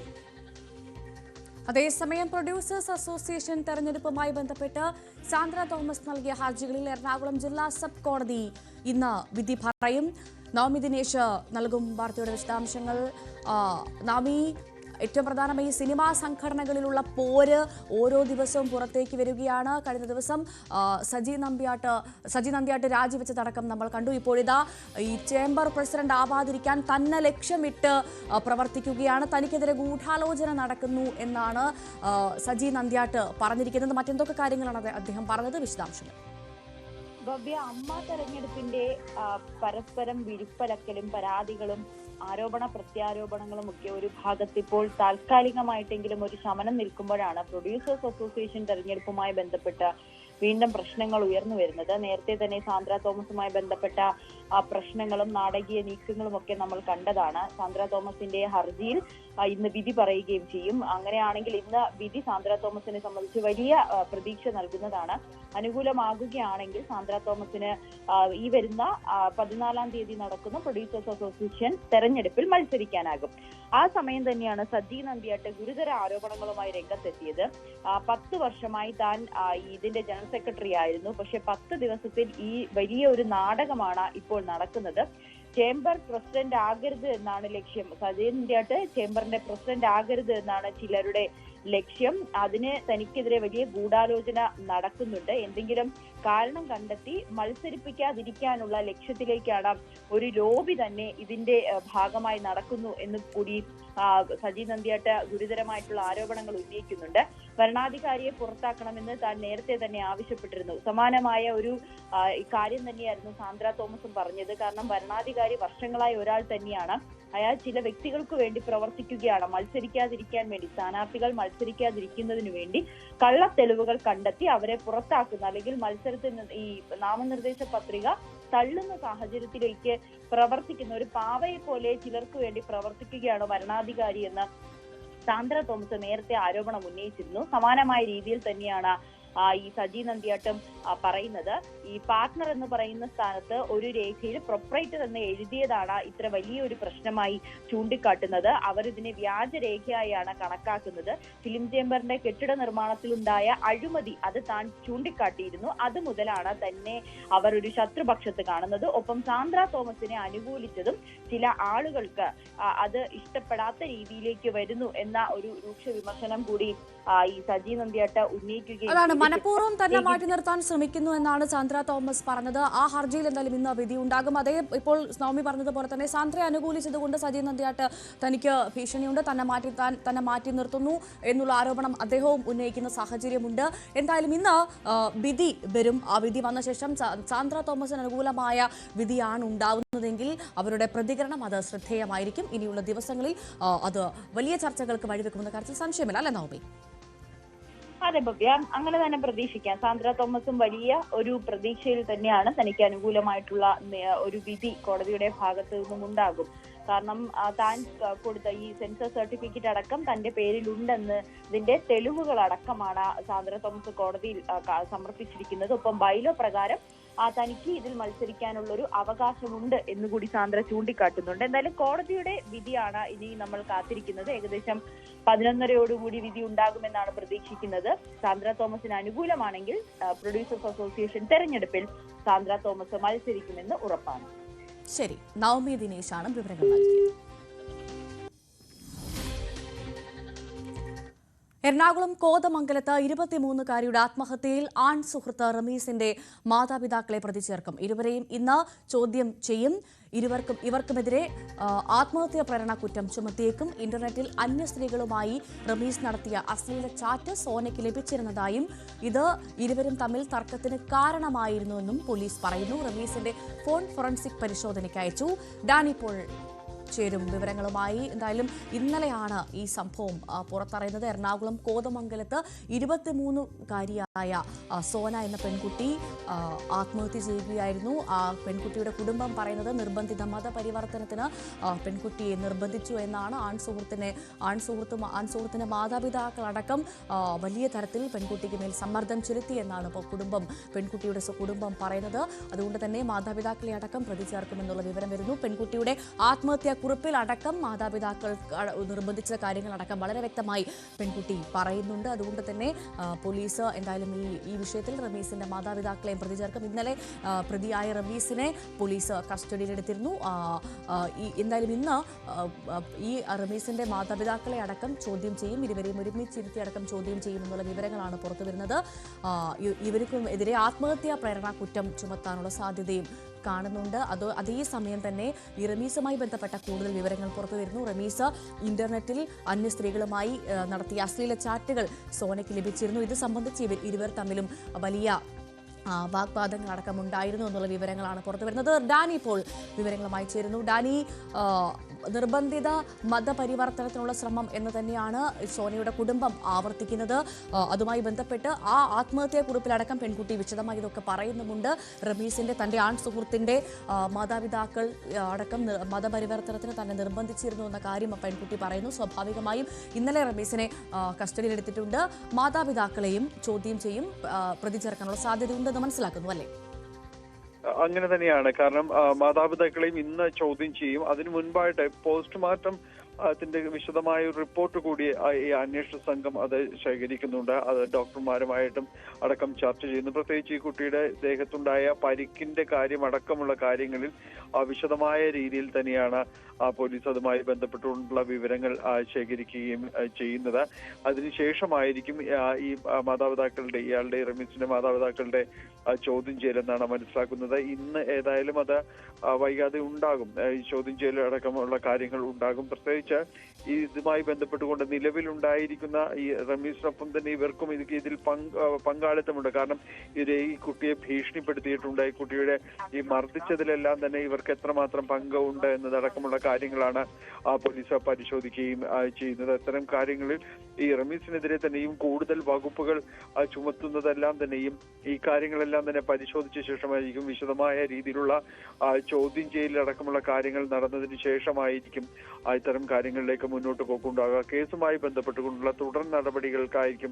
അതേസമയം പ്രൊഡ്യൂസേഴ്സ് അസോസിയേഷൻ തെരഞ്ഞെടുപ്പുമായി ബന്ധപ്പെട്ട് സാന്ദ്ര തോമസ് നൽകിയ ഹർജികളിൽ എറണാകുളം ജില്ലാ സബ് കോടതി ഇന്ന് വിധി പറയും. നവമി ദിനേശ് നൽകും വാർത്തയുടെ വിശദാംശങ്ങൾ. നവമി, ഏറ്റവും പ്രധാനമായി സിനിമാ സംഘടനകളിലുള്ള പോര് ഓരോ ദിവസവും പുറത്തേക്ക് വരികയാണ്. കഴിഞ്ഞ ദിവസം സജി നന്ദിയാട്ട് രാജിവെച്ചതടക്കം നമ്മൾ കണ്ടു. ഇപ്പോഴിതാ ഈ ചേംബർ പ്രസിഡന്റ് ആവാതിരിക്കാൻ തന്നെ ലക്ഷ്യമിട്ട് പ്രവർത്തിക്കുകയാണ്, തനിക്കെതിരെ ഗൂഢാലോചന നടക്കുന്നു എന്നാണ് സജി നന്ദിയാട്ട് പറഞ്ഞിരിക്കുന്നത്. മറ്റെന്തൊക്കെ കാര്യങ്ങളാണ് അദ്ദേഹം പറഞ്ഞത്? വിശദാംശങ്ങൾ. ഭവ്യ, അമ്മ തെരഞ്ഞെടുപ്പിന്റെ പരസ്പരം വിഴുപ്പലക്കലും പരാതികളും ആരോപണ പ്രത്യാരോപണങ്ങളും ഒക്കെ ഒരു ഭാഗത്ത് ഇപ്പോൾ താൽക്കാലികമായിട്ടെങ്കിലും ഒരു ശമനം നിൽക്കുമ്പോഴാണ് പ്രൊഡ്യൂസേഴ്സ് അസോസിയേഷൻ തെരഞ്ഞെടുപ്പുമായി ബന്ധപ്പെട്ട് വീണ്ടും പ്രശ്നങ്ങൾ ഉയർന്നു വരുന്നത്. നേരത്തെ തന്നെ സാന്ദ്ര തോമസുമായി ബന്ധപ്പെട്ട പ്രശ്നങ്ങളും നാടകീയ നീക്കങ്ങളും ഒക്കെ നമ്മൾ കണ്ടതാണ്. സാന്ദ്ര തോമസിന്റെ ഹർജിയിൽ ഇന്ന് വിധി പറയുകയും ചെയ്യും. അങ്ങനെയാണെങ്കിൽ ഇന്ന് വിധി സാന്ദ്ര തോമസിനെ സംബന്ധിച്ച് വലിയ പ്രതീക്ഷ നൽകുന്നതാണ്. അനുകൂലമാകുകയാണെങ്കിൽ സാന്ദ്ര തോമസിന് ഈ വരുന്ന 14-ാം തീയതി നടക്കുന്ന പ്രൊഡ്യൂസേഴ്സ് അസോസിയേഷൻ തെരഞ്ഞെടുപ്പിൽ മത്സരിക്കാനാകും. ആ സമയം തന്നെയാണ് സജി നന്ദിയാട്ട് ഗുരുതര ആരോപണങ്ങളുമായി രംഗത്തെത്തിയത്. 10 വർഷമായി താൻ ഇതിന്റെ ജനറൽ സെക്രട്ടറി ആയിരുന്നു. പക്ഷെ 10 ദിവസത്തിൽ ഈ വലിയ ഒരു നാടകമാണ് ഇപ്പോൾ നടക്കുന്നത്. ചേംബർ പ്രസിഡന്റ് ആകരുത് എന്നാണ് ലക്ഷ്യം. സജി നന്ദിയാട്ട് ചേംബറിന്റെ പ്രസിഡന്റ് ആകരുത് എന്നാണ് ചിലരുടെ ലക്ഷ്യം. അതിന് തനിക്കെതിരെ വലിയ ഗൂഢാലോചന നടക്കുന്നുണ്ട്. എന്തെങ്കിലും കാരണം കണ്ടെത്തി മത്സരിപ്പിക്കാതിരിക്കാനുള്ള ലക്ഷ്യത്തിലേക്കാണ് ഒരു ലോബി തന്നെ ഇതിന്റെ ഭാഗമായി നടക്കുന്നു എന്ന് കൂടി സജി നന്ദിയാട്ട് ഗുരുതരമായിട്ടുള്ള ആരോപണങ്ങൾ ഉന്നയിക്കുന്നുണ്ട്. ഭരണാധികാരിയെ പുറത്താക്കണമെന്ന് താൻ നേരത്തെ തന്നെ ആവശ്യപ്പെട്ടിരുന്നു. സമാനമായ ഒരു കാര്യം തന്നെയായിരുന്നു സാന്ദ്ര തോമസും പറഞ്ഞത്. കാരണം ഭരണാധികാരി വർഷങ്ങളായി ഒരാൾ തന്നെയാണ്. അയാൾ ചില വ്യക്തികൾക്ക് വേണ്ടി പ്രവർത്തിക്കുകയാണ്. മത്സരിക്കാതിരിക്കാൻ വേണ്ടി, സ്ഥാനാർത്ഥികൾ മത്സരിക്കാതിരിക്കുന്നതിന് വേണ്ടി കള്ളത്തെളിവുകൾ കണ്ടെത്തി അവരെ പുറത്താക്കുന്ന, അല്ലെങ്കിൽ മത്സരത്തിൽ ഈ നാമനിർദ്ദേശ പത്രിക തള്ളുന്ന സാഹചര്യത്തിലേക്ക് പ്രവർത്തിക്കുന്ന ഒരു പാവയെ പോലെ ചിലർക്ക് വേണ്ടി പ്രവർത്തിക്കുകയാണ് ഭരണാധികാരി എന്ന് സാന്ദ്ര തോമസ് നേരത്തെ ആരോപണം ഉന്നയിച്ചിരുന്നു. സമാനമായ രീതിയിൽ തന്നെയാണ് ഈ സജി നന്ദിയാട്ടും പറയുന്നത്. ഈ പാർട്ട്ണർ എന്ന് പറയുന്ന സ്ഥാനത്ത് ഒരു രേഖയിൽ പ്രൊപ്പറേറ്റർ എന്ന് എഴുതിയതാണ് ഇത്ര വലിയൊരു പ്രശ്നമായി ചൂണ്ടിക്കാട്ടുന്നത്. അവർ ഇതിനെ വ്യാജരേഖയായാണ് കണക്കാക്കുന്നത്. ഫിലിം ചേംബറിന്റെ കെട്ടിട നിർമ്മാണത്തിലുണ്ടായ അഴിമതി അത് താൻ ചൂണ്ടിക്കാട്ടിയിരുന്നു. അത് മുതലാണ് തന്നെ അവർ ഒരു ശത്രുപക്ഷത്ത് കാണുന്നത്. ഒപ്പം സാന്ദ്ര തോമസിനെ അനുകൂലിച്ചതും ചില ആളുകൾക്ക് അത് ഇഷ്ടപ്പെടാത്ത രീതിയിലേക്ക് വരുന്നു എന്ന ഒരു രൂക്ഷ വിമർശനം കൂടി ഈ സജി നന്ദിയാട്ട് ഉന്നയിക്കുകയും മനഃപൂർവ്വം തന്നെ മാറ്റി നിർത്താൻ ശ്രമിക്കുന്നു എന്നാണ് സാന്ദ്ര തോമസ് പറഞ്ഞത്. ആ ഹർജിയിൽ എന്തായാലും ഇന്ന് വിധി ഉണ്ടാകും. അതേ ഇപ്പോൾ നവമി പറഞ്ഞതുപോലെ തന്നെ സാന്ദ്രയെ അനുകൂലിച്ചതുകൊണ്ട് സജി നന്ദിയാട്ട് തനിക്ക് ഭീഷണിയുണ്ട്, തന്നെ മാറ്റി നിർത്തുന്നു എന്നുള്ള ആരോപണം അദ്ദേഹവും ഉന്നയിക്കുന്ന സാഹചര്യമുണ്ട്. എന്തായാലും ഇന്ന് വിധി വരും. ആ വിധി വന്ന ശേഷം സാന്ദ്ര തോമസിന് അനുകൂലമായ വിധിയാണ് ഉണ്ടാവുന്നതെങ്കിൽ അവരുടെ പ്രതികരണം അത് ശ്രദ്ധേയമായിരിക്കും. ഇനിയുള്ള ദിവസങ്ങളിൽ അത് വലിയ ചർച്ചകൾക്ക് വഴിവെക്കുമെന്ന കാര്യത്തിൽ സംശയമില്ല, അല്ലെ നവമി? അതെ ഭവ്യ, അങ്ങനെ തന്നെ പ്രതീക്ഷിക്കാം. സാന്ദ്ര തോമസും വലിയ ഒരു പ്രതീക്ഷയിൽ തന്നെയാണ് തനിക്ക് അനുകൂലമായിട്ടുള്ള ഒരു വിധി കോടതിയുടെ ഭാഗത്ത് നിന്നും ഉണ്ടാകും. കാരണം താൻ കൊടുത്ത ഈ സെൻസർ സർട്ടിഫിക്കറ്റ് അടക്കം തന്റെ പേരിലുണ്ടെന്ന് ഇതിന്റെ തെളിവുകൾ അടക്കമാണ് സാന്ദ്ര തോമസ് കോടതിയിൽ സമർപ്പിച്ചിരിക്കുന്നത്. ഒപ്പം ബൈലോ പ്രകാരം തനിക്ക് ഇതിൽ മത്സരിക്കാനുള്ള ഒരു അവകാശമുണ്ട് എന്നുകൂടി സാന്ദ്ര ചൂണ്ടിക്കാട്ടുന്നുണ്ട്. എന്തായാലും കോടതിയുടെ വിധിയാണ് ഇനി നമ്മൾ കാത്തിരിക്കുന്നത്. ഏകദേശം 11:30 വിധി ഉണ്ടാകുമെന്നാണ് പ്രതീക്ഷിക്കുന്നത്. സാന്ദ്ര തോമസിന് അനുകൂലമാണെങ്കിൽ പ്രൊഡ്യൂസേഴ്സ് അസോസിയേഷൻ തെരഞ്ഞെടുപ്പിൽ സാന്ദ്ര തോമസ് മത്സരിക്കുമെന്ന് ഉറപ്പാണ്. ശരി, നവമി ദിനേശാണ് വിവരങ്ങൾ നൽകിയത്. എറണാകുളം കോതമംഗലത്ത് 23-കാരിയുടെ ആത്മഹത്യയിൽ ആൺ സുഹൃത്ത് റമീസിന്റെ മാതാപിതാക്കളെ പ്രതി ചേർക്കും. ഇരുവരെയും ഇന്ന് ചോദ്യം ചെയ്യും. ഇവർക്കുമെതിരെ ആത്മഹത്യാ പ്രേരണ കുറ്റം ചുമത്തിയേക്കും. ഇന്റർനെറ്റിൽ അന്യ സ്ത്രീകളുമായി റമീസ് നടത്തിയ അശ്ലീല ചാറ്റ് സോനയ്ക്ക് ലഭിച്ചിരുന്നതായും ഇത് ഇരുവരും തമ്മിൽ തർക്കത്തിന് കാരണമായിരുന്നുവെന്നും പോലീസ് പറയുന്നു. റമീസിന്റെ ഫോൺ ഫോറൻസിക് പരിശോധനയ്ക്ക് അയച്ചു. ഡാനി പോൾ ചേരും വിവരങ്ങളുമായി. എന്തായാലും ഇന്നലെയാണ് ഈ സംഭവം പുറത്തറിയുന്നത്. എറണാകുളം കോതമംഗലത്ത് 23-കാരിയായ സോന എന്ന പെൺകുട്ടി ആത്മഹത്യ ചെയ്യുകയായിരുന്നു. ആ പെൺകുട്ടിയുടെ കുടുംബം പറയുന്നത് നിർബന്ധിത മതപരിവർത്തനത്തിന് പെൺകുട്ടിയെ നിർബന്ധിച്ചു എന്നാണ്. ആൺസുഹൃത്തിന്റെ മാതാപിതാക്കളടക്കം വലിയ തരത്തിൽ പെൺകുട്ടിക്ക് മേൽ സമ്മർദ്ദം ചെലുത്തിയെന്നാണ് ഇപ്പോൾ പെൺകുട്ടിയുടെ കുടുംബം പറയുന്നത്. അതുകൊണ്ട് തന്നെ മാതാപിതാക്കളെ അടക്കം പ്രതി ചേർക്കുമെന്നുള്ള വിവരം വരുന്നു. പെൺകുട്ടിയുടെ ആത്മഹത്യാ കുറിപ്പിൽ അടക്കം മാതാപിതാക്കൾ നിർബന്ധിച്ച കാര്യങ്ങളടക്കം വളരെ വ്യക്തമായി പെൺകുട്ടി പറയുന്നുണ്ട്. അതുകൊണ്ട് തന്നെ പോലീസ് എന്തായാലും ഈ വിഷയത്തിൽ റമീസിന്റെ മാതാപിതാക്കളെയും പ്രതി ചേർക്കും. ഇന്നലെ പ്രതിയായ റമീസിനെ പോലീസ് കസ്റ്റഡിയിലെടുത്തിരുന്നു. എന്തായാലും ഇന്ന് ഈ റമീസിന്റെ മാതാപിതാക്കളെ അടക്കം ചോദ്യം ചെയ്യും. ഇരുവരെയും ഒരുമിച്ചിരുത്തി അടക്കം ചോദ്യം ചെയ്യുമെന്നുള്ള വിവരങ്ങളാണ് പുറത്തുവരുന്നത്. ഇവർക്കും എതിരെ ആത്മഹത്യാ പ്രേരണ കുറ്റം ചുമത്താനുള്ള സാധ്യതയും കാണുന്നുണ്ട്. അതേസമയം തന്നെ ഈ റമീസുമായി ബന്ധപ്പെട്ട കൂടുതൽ വിവരങ്ങൾ പുറത്തുവരുന്നു. റമീസ് ഇന്റർനെറ്റിൽ അന്യ സ്ത്രീകളുമായി നടത്തിയ അശ്ലീല ചാറ്റുകൾ സോനയ്ക്ക് ലഭിച്ചിരുന്നു. ഇത് സംബന്ധിച്ച് ഇരുവർ തമ്മിലും വലിയ വാഗ്വാദങ്ങളടക്കം ഉണ്ടായിരുന്നു എന്നുള്ള വിവരങ്ങളാണ് പുറത്തുവരുന്നത്. ഡാനി ഇപ്പോൾ വിവരങ്ങളുമായി ചേരുന്നു. ഡാനി, നിർബന്ധിത മതപരിവർത്തനത്തിനുള്ള ശ്രമം എന്ന് തന്നെയാണ് സോനയുടെ കുടുംബം ആവർത്തിക്കുന്നത്. അതുമായി ബന്ധപ്പെട്ട് ആ ആത്മഹത്യാക്കുറിപ്പിലടക്കം പെൺകുട്ടി വിശദമായി ഇതൊക്കെ പറയുന്നുമുണ്ട്. റമീസിന്റെ തന്റെ ആൺ സുഹൃത്തിന്റെ മാതാപിതാക്കൾ അടക്കം മതപരിവർത്തനത്തിന് തന്നെ നിർബന്ധിച്ചിരുന്നു എന്ന കാര്യം പെൺകുട്ടി പറയുന്നു. സ്വാഭാവികമായും ഇന്നലെ റമീസിനെ കസ്റ്റഡിയിലെടുത്തിട്ടുണ്ട്. മാതാപിതാക്കളെയും ചോദ്യം ചെയ്യും. പ്രതി ചേർക്കാനുള്ള സാധ്യതയുണ്ടെന്ന് മനസ്സിലാക്കുന്നു അല്ലേ? അങ്ങനെ തന്നെയാണ്. കാരണം മാതാപിതാക്കളെയും ഇന്ന് ചോദ്യം ചെയ്യും. അതിനു മുൻപായിട്ട് പോസ്റ്റ്മോർട്ടം അതിന്റെ വിശദമായ ഒരു റിപ്പോർട്ട് കൂടി ഈ അന്വേഷണ സംഘം അത് ശേഖരിക്കുന്നുണ്ട്. അത് ഡോക്ടർമാരുമായിട്ടും അടക്കം ചർച്ച ചെയ്യുന്നു. പ്രത്യേകിച്ച് ഈ കുട്ടിയുടെ ദേഹത്തുണ്ടായ പരിക്കിന്റെ കാര്യം അടക്കമുള്ള കാര്യങ്ങളിൽ വിശദമായ രീതിയിൽ തന്നെയാണ് പോലീസ് അതുമായി ബന്ധപ്പെട്ടുകൊണ്ടുള്ള വിവരങ്ങൾ ശേഖരിക്കുകയും ചെയ്യുന്നത്. അതിനുശേഷമായിരിക്കും ഈ മാതാപിതാക്കളുടെ ഇയാളുടെ റമീസിന്റെ മാതാപിതാക്കളുടെ ചോദ്യം ചെയ്യലെന്നാണ് മനസ്സിലാക്കുന്നത്. ഇന്ന് ഏതായാലും അത് വൈകാതെ ഉണ്ടാകും. ഈ ചോദ്യം ചെയ്യൽ അടക്കമുള്ള കാര്യങ്ങൾ ഉണ്ടാകും. പ്രത്യേകിച്ച് ഇതുമായി ബന്ധപ്പെട്ടുകൊണ്ട് നിലവിലുണ്ടായിരിക്കുന്ന ഈ റമീസിനൊപ്പം തന്നെ ഇവർക്കും ഇതിൽ പങ്കാളിത്തമുണ്ട്. കാരണം ഈ കുട്ടിയെ ഭീഷണിപ്പെടുത്തിയിട്ടുണ്ട്. ഈ കുട്ടിയുടെ ഈ മർദ്ദിച്ചതിലെല്ലാം തന്നെ ഇവർക്ക് എത്രമാത്രം പങ്കുണ്ട് എന്നതടക്കമുള്ള കാര്യങ്ങളാണ് പോലീസ് പരിശോധിക്കുകയും ചെയ്യുന്നത്. അത്തരം കാര്യങ്ങളിൽ ഈ റമീസിനെതിരെ തന്നെയും കൂടുതൽ വകുപ്പുകൾ ചുമത്തുന്നതെല്ലാം തന്നെയും ഈ കാര്യങ്ങളെല്ലാം തന്നെ പരിശോധിച്ച ശേഷമായിരിക്കും വിശദമായ രീതിയിലുള്ള ചോദ്യം ചെയ്യലടക്കമുള്ള കാര്യങ്ങൾ നടന്നതിന് ശേഷമായിരിക്കും ഇത്തരം കാര്യങ്ങളിലേക്ക് മുന്നോട്ട് പോക്കുണ്ടാകുക. കേസുമായി ബന്ധപ്പെട്ടുകൊണ്ടുള്ള തുടർ നടപടികൾക്കായിരിക്കും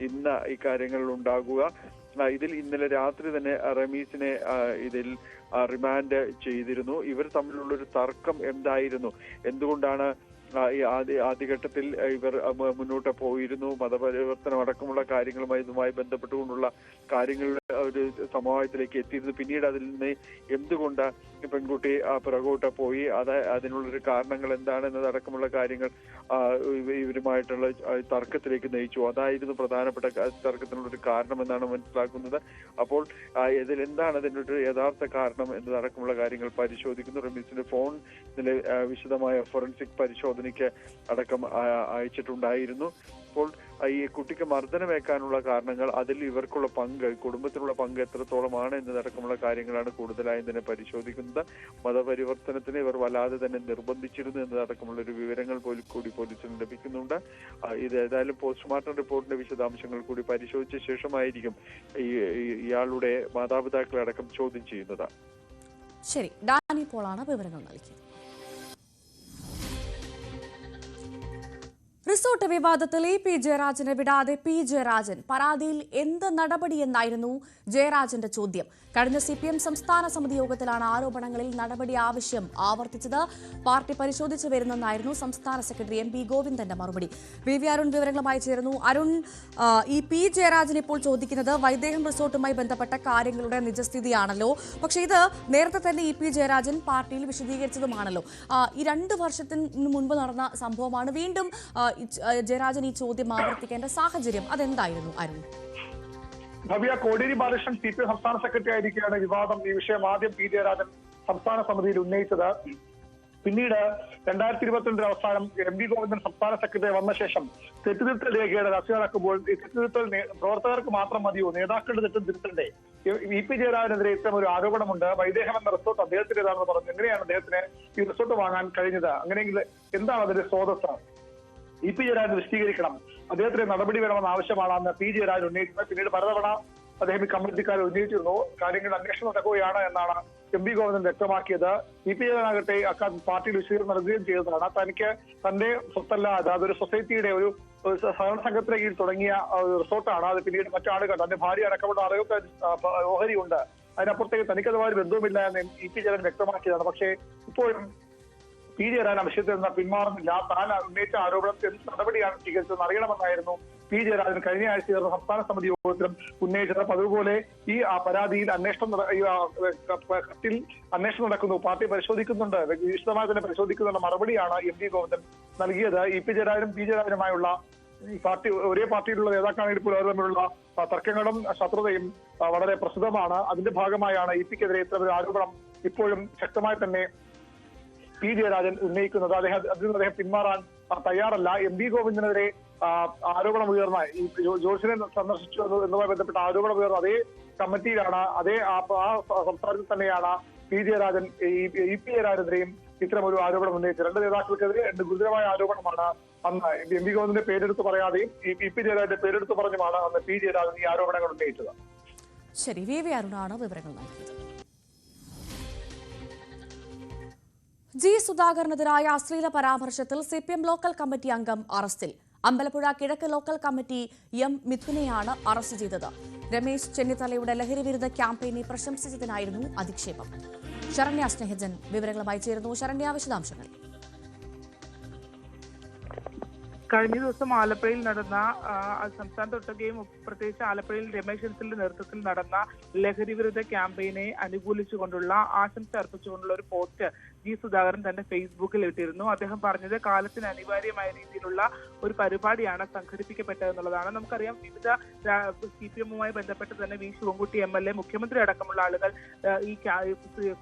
ഇന്ന് ഈ കാര്യങ്ങൾ ഉണ്ടാകുക. ഇതിൽ ഇന്നലെ രാത്രി തന്നെ റമീസിനെ ഇതിൽ റിമാൻഡ് ചെയ്തിരുന്നു. ഇവർ തമ്മിലുള്ളൊരു തർക്കം എന്തായിരുന്നു, എന്തുകൊണ്ടാണ് ഈ ആദ്യഘട്ടത്തിൽ ഇവർ മുന്നോട്ട് പോയിരുന്നു, മതപരിവർത്തനം അടക്കമുള്ള കാര്യങ്ങളുമായി ഇതുമായി ബന്ധപ്പെട്ടുകൊണ്ടുള്ള കാര്യങ്ങൾ ഒരു സമവായത്തിലേക്ക് എത്തിയിരുന്നു. പിന്നീട് അതിൽ നിന്ന് എന്തുകൊണ്ട് പെൺകുട്ടി പിറകോട്ട് പോയി, അതിനുള്ളൊരു കാരണങ്ങൾ എന്താണെന്നതടക്കമുള്ള കാര്യങ്ങൾ ഇവരുമായിട്ടുള്ള തർക്കത്തിലേക്ക് നയിച്ചു. അതായിരുന്നു പ്രധാനപ്പെട്ട തർക്കത്തിനുള്ളൊരു കാരണമെന്നാണ് മനസ്സിലാക്കുന്നത്. അപ്പോൾ എന്താണ് അതിൻ്റെ ഒരു യഥാർത്ഥ കാരണം എന്നതടക്കമുള്ള കാര്യങ്ങൾ പരിശോധിക്കുന്നു. റമീസിന്റെ ഫോൺ വിശദമായ ഫോറൻസിക് പരിശോധനയ്ക്ക് അടക്കം അയച്ചിട്ടുണ്ടായിരുന്നു. ഇപ്പോൾ ഈ കുട്ടിക്ക് മർദ്ദനമേക്കാനുള്ള കാരണങ്ങൾ, അതിൽ ഇവർക്കുള്ള പങ്ക്, കുടുംബത്തിനുള്ള പങ്ക് എത്രത്തോളമാണ് എന്നതടക്കമുള്ള കാര്യങ്ങളാണ് കൂടുതലായും തന്നെ പരിശോധിക്കുന്നത്. മതപരിവർത്തനത്തിന് ഇവർ വല്ലാതെ തന്നെ നിർബന്ധിച്ചിരുന്നു എന്നതടക്കമുള്ള ഒരു വിവരങ്ങൾ കൂടി പോലീസിന് ലഭിക്കുന്നുണ്ട്. ഇത് ഏതായാലും പോസ്റ്റ്മോർട്ടം റിപ്പോർട്ടിന്റെ വിശദാംശങ്ങൾ കൂടി പരിശോധിച്ച ശേഷമായിരിക്കും ഇയാളുടെ മാതാപിതാക്കളെ അടക്കം ചോദ്യം ചെയ്യുന്നത്. ശരി, ഡാനി പോളാണ് വിവരങ്ങൾ നൽകിയത്. റിസോർട്ട് വിവാദത്തിൽ പി ജയരാജനെ വിടാതെ പി ജയരാജൻ പരാതിയിൽ എന്ത് നടപടിയെന്നായിരുന്നു ജയരാജന്റെ ചോദ്യം. കഴിഞ്ഞ CPM സംസ്ഥാന സമിതി യോഗത്തിലാണ് ആരോപണങ്ങളിൽ നടപടി ആവശ്യം ആവർത്തിച്ചത്. പാർട്ടി പരിശോധിച്ചു വരുന്നെന്നായിരുന്നു സംസ്ഥാന സെക്രട്ടറി MP ഗോവിന്ദന്റെ മറുപടി. VV അരുൺ വിവരങ്ങളുമായി ചേരുന്നു. അരുൺ, ഈ പി ജയരാജൻ ഇപ്പോൾ ചോദിക്കുന്നത് വൈദേഹം റിസോർട്ടുമായി ബന്ധപ്പെട്ട കാര്യങ്ങളുടെ നിജസ്ഥിതിയാണല്ലോ. പക്ഷേ ഇത് നേരത്തെ തന്നെ പി ജയരാജൻ പാർട്ടിയിൽ വിശദീകരിച്ചതുമാണല്ലോ. ഈ 2 വർഷത്തിന് മുൻപ് നടന്ന സംഭവമാണ്. വീണ്ടും ജയരാജൻ ഈ ചോദ്യം ആവർത്തിക്കേണ്ട സാഹചര്യം അതെന്തായിരുന്നു അരുൺ? ഭവ്യ, കോടിയേരി ബാലകൃഷ്ണൻ CPM സംസ്ഥാന സെക്രട്ടറി ആയിരിക്കുകയാണ് വിവാദം. ഈ വിഷയം ആദ്യം പി ജയരാജൻ സംസ്ഥാന സമിതിയിൽ ഉന്നയിച്ചത്. പിന്നീട് 2022 അവസാനം MP ഗോവിന്ദൻ സംസ്ഥാന സെക്രട്ടറി വന്ന ശേഷം തെറ്റുതിരുത്തൽ രേഖയുടെ ചർച്ച നടക്കുമ്പോൾ ഈ തെറ്റുതിരുത്തൽ പ്രവർത്തകർക്ക് മാത്രം മതിയോ, നേതാക്കളുടെ തെറ്റും തിരുത്തണ്ടേ? പി ജയരാജനെതിരെ ഇത്തരം ഒരു ആരോപണമുണ്ട്. വൈദേഹം എന്ന റിസോർട്ട് അദ്ദേഹത്തിൻ്റെതാണെന്ന് പറഞ്ഞു. എങ്ങനെയാണ് അദ്ദേഹത്തിന് ഈ റിസോർട്ട് വാങ്ങാൻ കഴിഞ്ഞത്? അങ്ങനെയെങ്കിൽ എന്താണ് അതിന്റെ സ്രോതസ്? പി ജയരാജൻ വിശദീകരിക്കണം. അദ്ദേഹത്തിന് നടപടി വേണമെന്ന ആവശ്യമാണെന്ന് പി ജയരാജൻ ഉന്നയിച്ചത്. പിന്നീട് പലതവണ അദ്ദേഹം ഈ കമ്മിറ്റിക്കാരെ ഉന്നയിച്ചിരുന്നു. കാര്യങ്ങൾ അന്വേഷണം നടക്കുകയാണ് എന്നാണ് MP ഗോവിന്ദൻ വ്യക്തമാക്കിയത്. പി ജയരാജനാകട്ടെ അക്കാലത്ത് പാർട്ടിയിൽ വിശദീകരണം നൽകുകയും ചെയ്തതാണ്. തനിക്ക് തന്റെ സ്വത്തല്ലാതെ അതൊരു സൊസൈറ്റിയുടെ ഒരു സഹകരണ സംഘത്തിന് കീഴിൽ തുടങ്ങിയ റിസോർട്ടാണ്. അത് പിന്നീട് മറ്റാളുകൾ, തന്റെ ഭാര്യ അടക്കമുള്ള ആളുകൾക്ക് ഓഹരിയുണ്ട്. അതിനപ്പുറത്തേക്ക് തനിക്കതുമായി ബന്ധവുമില്ല എന്ന് പി ജയരാജൻ വ്യക്തമാക്കിയതാണ്. പക്ഷേ ഇപ്പോഴും പി ജയരാജൻ വിഷയത്തിൽ നിന്ന് പിന്മാറുന്നില്ല. താൻ ഉന്നയിച്ച ആരോപണത്തിൽ എന്ത് നടപടിയാണ് സ്വീകരിച്ചതെന്ന് അറിയണമെന്നായിരുന്നു പി ജയരാജൻ കഴിഞ്ഞ ആഴ്ച ചേർന്ന സംസ്ഥാന സമിതി യോഗത്തിലും ഉന്നയിച്ചത്. അതുപോലെ ഈ പരാതിയിൽ കത്തിൽ അന്വേഷണം നടക്കുന്നു, പാർട്ടി പരിശോധിക്കുന്നുണ്ട്, വിശദമായി തന്നെ പരിശോധിക്കുന്നുണ്ട് മറുപടിയാണ് MP ഗോവിന്ദൻ നൽകിയത്. പി ജയരാജനും പി ജയരാജനുമായുള്ള ഈ പാർട്ടി ഒരേ പാർട്ടിയിലുള്ള നേതാക്കളാണെങ്കിൽ പോലും അവർ തമ്മിലുള്ള തർക്കങ്ങളും ശത്രുതയും വളരെ പ്രസിദ്ധമാണ്. അതിന്റെ ഭാഗമായാണ് പിക്കെതിരെ ഇത്തരമൊരു ആരോപണം ഇപ്പോഴും ശക്തമായി തന്നെ പി ജയരാജൻ ഉന്നയിക്കുന്നത്. അതിൽ നിന്ന് അദ്ദേഹം പിന്മാറാൻ തയ്യാറല്ല. MP ഗോവിന്ദനെതിരെ ആരോപണം ഉയർന്ന ഈ ജോർജിനെ സന്ദർശിച്ചു എന്നതുമായി ബന്ധപ്പെട്ട ആരോപണം ഉയർന്ന അതേ കമ്മിറ്റിയിലാണ്, അതേ ആ സംസ്ഥാനത്തിൽ തന്നെയാണ് പി ജയരാജൻ പി ജയരാജനെതിരെയും ഇത്തരം ഒരു ആരോപണം ഉന്നയിച്ചത്. 2 നേതാക്കൾക്കെതിരെ 2 ഗുരുതരമായ ആരോപണമാണ് അന്ന് MP ഗോവിന്ദന്റെ പേരെടുത്ത് പറയാതെയും പി ജയരാജന്റെ പേരെടുത്ത് പറഞ്ഞുമാണ് അന്ന് പി ജയരാജൻ ഈ ആരോപണങ്ങൾ ഉന്നയിച്ചത്. ശരി, VV അരുണാണ് വിവരങ്ങൾ നൽകിയത്. ജി സുധാകരനെതിരായ അശ്ലീല പരാമർശത്തിൽ CPM ലോക്കൽ കമ്മിറ്റി അംഗം അറസ്റ്റിൽ. അമ്പലപ്പുഴ കിഴക്ക് ലോക്കൽ കമ്മിറ്റി M മിഥുനെയാണ് അറസ്റ്റ് ചെയ്തത്. രമേശ് ചെന്നിത്തലയുടെ ലഹരി വിരുദ്ധ ക്യാമ്പയിനെ പ്രശംസിച്ചതിനായിരുന്നു അധിക്ഷേപം. ശരണ്യ സ്നേഹജൻ വിവരങ്ങളുമായി ചേരുന്നു. ശരണ്യ, വിശദാംശങ്ങൾ. കഴിഞ്ഞ ദിവസം ആലപ്പുഴയിൽ നടന്ന സംസ്ഥാനത്തൊട്ടകയും പ്രത്യേകിച്ച് ആലപ്പുഴയിൽ രമേശ് ചെന്നിത്തലയുടെ നേതൃത്വത്തിൽ നടന്ന ലഹരി വിരുദ്ധ ക്യാമ്പയിനെ അനുകൂലിച്ചുകൊണ്ടുള്ള ആശംസ അർപ്പിച്ചുകൊണ്ടുള്ള ഒരു പോസ്റ്റ് ജി സുധാകരൻ തന്റെ ഫേസ്ബുക്കിൽ ഇട്ടിരുന്നു. അദ്ദേഹം പറഞ്ഞത് കാലത്തിന് അനിവാര്യമായ രീതിയിലുള്ള ഒരു പരിപാടിയാണ് സംഘടിപ്പിക്കപ്പെട്ടതെന്നുള്ളതാണ്. നമുക്കറിയാം വിവിധ CPM-മായി ബന്ധപ്പെട്ട് തന്നെ വി ശിവൻകുട്ടി MLA, മുഖ്യമന്ത്രി അടക്കമുള്ള ആളുകൾ ഈ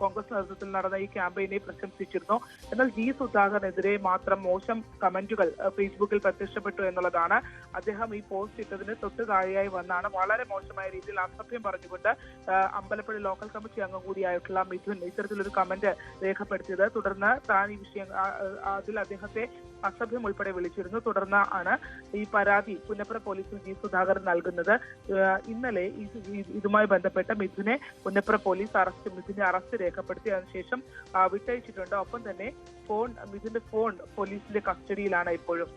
കോൺഗ്രസ് നേതൃത്വത്തിൽ നടന്ന ഈ ക്യാമ്പയിനെ പ്രശംസിച്ചിരുന്നു. എന്നാൽ ജി സുധാകരനെതിരെ മാത്രം മോശം കമന്റുകൾ ഫേസ്ബുക്കിൽ പ്രത്യക്ഷപ്പെട്ടു എന്നുള്ളതാണ്. അദ്ദേഹം ഈ പോസ്റ്റ് ഇട്ടതിന് തൊട്ട് താഴെയായി വന്നാണ് വളരെ മോശമായ രീതിയിൽ അസഭ്യം പറഞ്ഞുകൊണ്ട് അമ്പലപ്പുഴ ലോക്കൽ കമ്മിറ്റി അംഗം കൂടിയായിട്ടുള്ള മിഥുൻ ഇത്തരത്തിലൊരു കമന്റ് രേഖപ്പെടുത്തിയത്. തുടർന്ന് താൻ ഈ വിഷയം അതിൽ അദ്ദേഹത്തെ അസഭ്യം ഉൾപ്പെടെ വിളിച്ചിരുന്നു. തുടർന്ന് ആണ് ഈ പരാതി പുന്നപ്ര പോലീസിൽ ജി സുധാകരൻ നൽകുന്നത്. ഇന്നലെ ഇതുമായി ബന്ധപ്പെട്ട മിഥുനെ പുന്നപ്ര പോലീസ് അറസ്റ്റ് രേഖപ്പെടുത്തി അതിനുശേഷം വിട്ടയച്ചിട്ടുണ്ട്. ഒപ്പം തന്നെ മിഥുന്റെ ഫോൺ പോലീസിന്റെ കസ്റ്റഡിയിലാണ് ഇപ്പോഴും.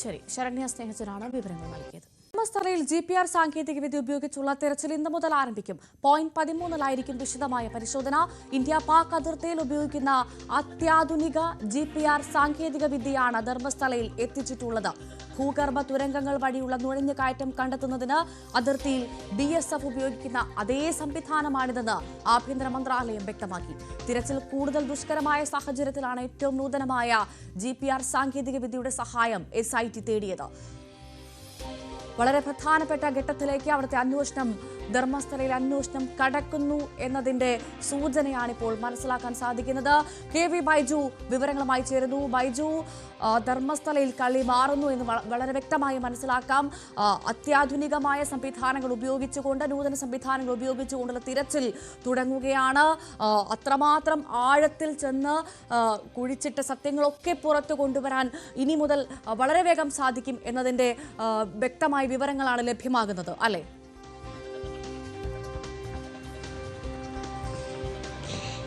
ശരി, ശരണ്യ സ്നേഹജനാണ് വിവരങ്ങൾ നൽകിയത്. ധർമ്മസ്ഥലയിൽ GPR സാങ്കേതികവിദ്യ ഉപയോഗിച്ചുള്ള തെരച്ചിൽ ഇന്ന് മുതൽ ആരംഭിക്കും. പോയിന്റ് 13-ലായിരിക്കും വിശദമായ പരിശോധന. ഇന്ത്യ പാക് അതിർത്തിയിൽ ഉപയോഗിക്കുന്ന അത്യാധുനിക GPR സാങ്കേതിക വിദ്യയാണ് ധർമ്മസ്ഥലയിൽ എത്തിച്ചിട്ടുള്ളത്. ഭൂഗർഭ തുരങ്കങ്ങൾ വഴിയുള്ള നുഴഞ്ഞുകയറ്റം കണ്ടെത്തുന്നതിന് അതിർത്തിയിൽ BSF ഉപയോഗിക്കുന്ന അതേ സംവിധാനമാണിതെന്ന് ആഭ്യന്തര മന്ത്രാലയം വ്യക്തമാക്കി. തിരച്ചിൽ കൂടുതൽ ദുഷ്കരമായ സാഹചര്യത്തിലാണ് ഏറ്റവും നൂതനമായ GPR സാങ്കേതിക വിദ്യയുടെ സഹായം SIT തേടിയത്. വളരെ പ്രധാനപ്പെട്ട ഘട്ടത്തിലേക്ക് അവിടുത്തെ അന്വേഷണം ധർമ്മസ്ഥലയിൽ അന്വേഷണം കടക്കുന്നു എന്നതിന്റെ സൂചനയാണിപ്പോൾ മനസ്സിലാക്കാൻ സാധിക്കുന്നത്. KV ബൈജു വിവരങ്ങളുമായി ചേരുന്നു. ബൈജു, ധർമ്മസ്ഥലയിൽ കളി മാറുന്നു എന്ന് വളരെ വ്യക്തമായി മനസ്സിലാക്കാം. അത്യാധുനികമായ സംവിധാനങ്ങൾ ഉപയോഗിച്ചുകൊണ്ട്, നൂതന സംവിധാനങ്ങൾ ഉപയോഗിച്ചുകൊണ്ടുള്ള തിരച്ചിൽ തുടങ്ങുകയാണ്. അത്രമാത്രം ആഴത്തിൽ ചെന്ന് കുഴിച്ചിട്ട സത്യങ്ങളൊക്കെ പുറത്തു കൊണ്ടുവരാൻ ഇനി മുതൽ വളരെ വേഗം സാധിക്കും എന്നതിന്റെ വ്യക്തമായ വിവരങ്ങളാണ് ലഭ്യമാകുന്നത്, അല്ലേ?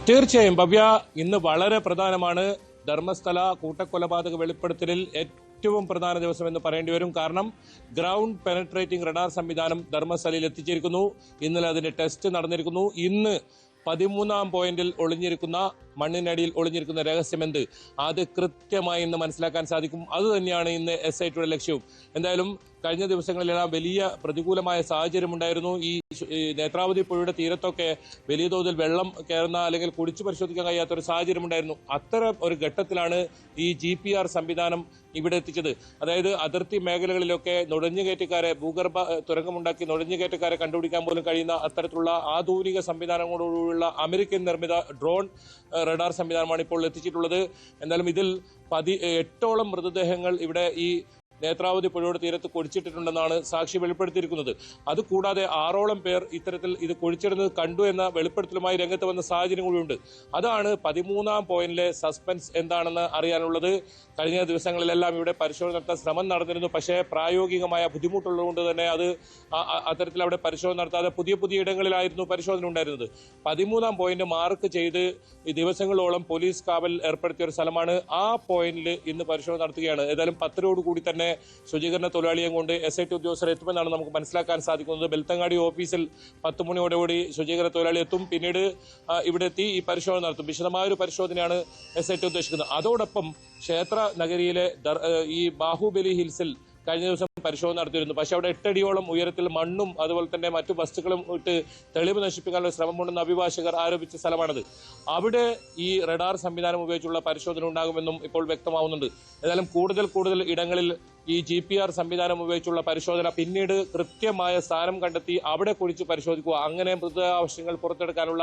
തീർച്ചയായും ഭവ്യ, ഇന്ന് വളരെ പ്രധാനമാണ്. ധർമ്മസ്ഥല കൂട്ടക്കൊലപാതക വെളിപ്പെടുത്തലിൽ ഏറ്റവും പ്രധാന ദിവസം എന്ന് പറയേണ്ടി വരും. കാരണം ഗ്രൗണ്ട് പെനട്രേറ്റിംഗ് റഡാർ സംവിധാനം ധർമ്മസ്ഥലയിൽ എത്തിച്ചിരിക്കുന്നു. ഇന്നലെ അതിന്റെ ടെസ്റ്റ് നടന്നിരിക്കുന്നു. ഇന്ന് 13-ാം പോയിന്റിൽ ഒളിഞ്ഞിരിക്കുന്ന, മണ്ണിനടിയിൽ ഒളിഞ്ഞിരിക്കുന്ന രഹസ്യമെന്ത്, അത് കൃത്യമായി ഇന്ന് മനസ്സിലാക്കാൻ സാധിക്കും. അതുതന്നെയാണ് ഇന്ന് SITയുടെ ലക്ഷ്യവും. എന്തായാലും കഴിഞ്ഞ ദിവസങ്ങളിലെല്ലാം വലിയ പ്രതികൂലമായ സാഹചര്യം ഉണ്ടായിരുന്നു. ഈ നേത്രാവതി പുഴയുടെ തീരത്തൊക്കെ വലിയ തോതിൽ വെള്ളം കയറുന്ന, അല്ലെങ്കിൽ കുടിച്ചു പരിശോധിക്കാൻ കഴിയാത്ത ഒരു സാഹചര്യം ഉണ്ടായിരുന്നു. അത്തരം ഒരു ഘട്ടത്തിലാണ് ഈ GPR സംവിധാനം ഇവിടെ എത്തിച്ചത്. അതായത് അതിർത്തി മേഖലകളിലൊക്കെ നുഴഞ്ഞുകയറ്റക്കാരെ, ഭൂഗർഭ തുരങ്കമുണ്ടാക്കി നുഴഞ്ഞുകയറ്റക്കാരെ കണ്ടുപിടിക്കാൻ പോലും കഴിയുന്ന അത്തരത്തിലുള്ള ആധുനിക സംവിധാനങ്ങളോടുള്ള അമേരിക്കൻ നിർമ്മിത ഡ്രോൺ റഡാർ സംവിധാനമാണ് ഇപ്പോൾ എത്തിച്ചിട്ടുള്ളത്. എന്തായാലും ഇതിൽ 8ഓളം മൃതദേഹങ്ങൾ ഇവിടെ ഈ നേത്രാവതി പുഴയുടെ തീരത്ത് കുഴിച്ചിട്ടിട്ടുണ്ടെന്നാണ് സാക്ഷി വെളിപ്പെടുത്തിയിരിക്കുന്നത്. അതുകൂടാതെ 6ഓളം പേർ ഇത്തരത്തിൽ ഇത് കുഴിച്ചിടുന്നത് കണ്ടു എന്ന വെളിപ്പെടുത്തലുമായി രംഗത്ത് വന്ന സാഹചര്യം കൂടിയുണ്ട്. അതാണ് 13-ാം പോയിന്റിലെ സസ്പെൻസ് എന്താണെന്ന് അറിയാനുള്ളത്. കഴിഞ്ഞ ദിവസങ്ങളിലെല്ലാം ഇവിടെ പരിശോധന നടത്താൻ ശ്രമം നടന്നിരുന്നു. പക്ഷേ പ്രായോഗികമായ ബുദ്ധിമുട്ടുള്ളതുകൊണ്ട് തന്നെ അത്തരത്തിൽ അവിടെ പരിശോധന നടത്താതെ പുതിയ ഇടങ്ങളിലായിരുന്നു പരിശോധന ഉണ്ടായിരുന്നത്. 13-ാം പോയിന്റ് മാർക്ക് ചെയ്ത് ദിവസങ്ങളോളം പോലീസ് കാവൽ ഏർപ്പെടുത്തിയ ഒരു സ്ഥലമാണ്. ആ പോയിന്റിൽ ഇന്ന് പരിശോധന നടത്തുകയാണ്. ഏതായാലും 10-ഓടുകൂടി തന്നെ ശുചീകരണ തൊഴിലാളിയെ കൊണ്ട് SIT ഉദ്യോഗസ്ഥർ എത്തുമെന്നാണ് നമുക്ക് മനസ്സിലാക്കാൻ സാധിക്കുന്നത്. ബെൽത്തങ്ങാടി ഓഫീസിൽ 10 മണിയോടുകൂടി ശുചീകരണ തൊഴിലാളി എത്തും. പിന്നീട് ഇവിടെ എത്തി ഈ പരിശോധന നടത്തും. വിശദമായൊരു പരിശോധനയാണ് SIT ഉദ്ദേശിക്കുന്നത്. അതോടൊപ്പം ക്ഷേത്ര നഗരിയിലെ ഈ ബാഹുബലി ഹിൽസിൽ കഴിഞ്ഞ ദിവസം പരിശോധന നടത്തിയിരുന്നു. പക്ഷെ അവിടെ 8 അടിയോളം ഉയരത്തിൽ മണ്ണും അതുപോലെ തന്നെ മറ്റു വസ്തുക്കളും ഇട്ട് തെളിവ് നശിപ്പിക്കാനുള്ള ശ്രമമുണ്ടെന്ന് അഭിഭാഷകർ ആരോപിച്ച സ്ഥലമാണത്. അവിടെ ഈ റഡാർ സംവിധാനം ഉപയോഗിച്ചുള്ള പരിശോധന ഉണ്ടാകുമെന്നും ഇപ്പോൾ വ്യക്തമാവുന്നുണ്ട്. ഏതായാലും കൂടുതൽ ഇടങ്ങളിൽ ഈ GPR സംവിധാനം ഉപയോഗിച്ചുള്ള പരിശോധന, പിന്നീട് കൃത്യമായ സ്ഥാനം കണ്ടെത്തി അവിടെ കുഴിച്ച് പരിശോധിക്കുക, അങ്ങനെ മൃതദേഹാവശിഷ്ടങ്ങൾ പുറത്തെടുക്കാനുള്ള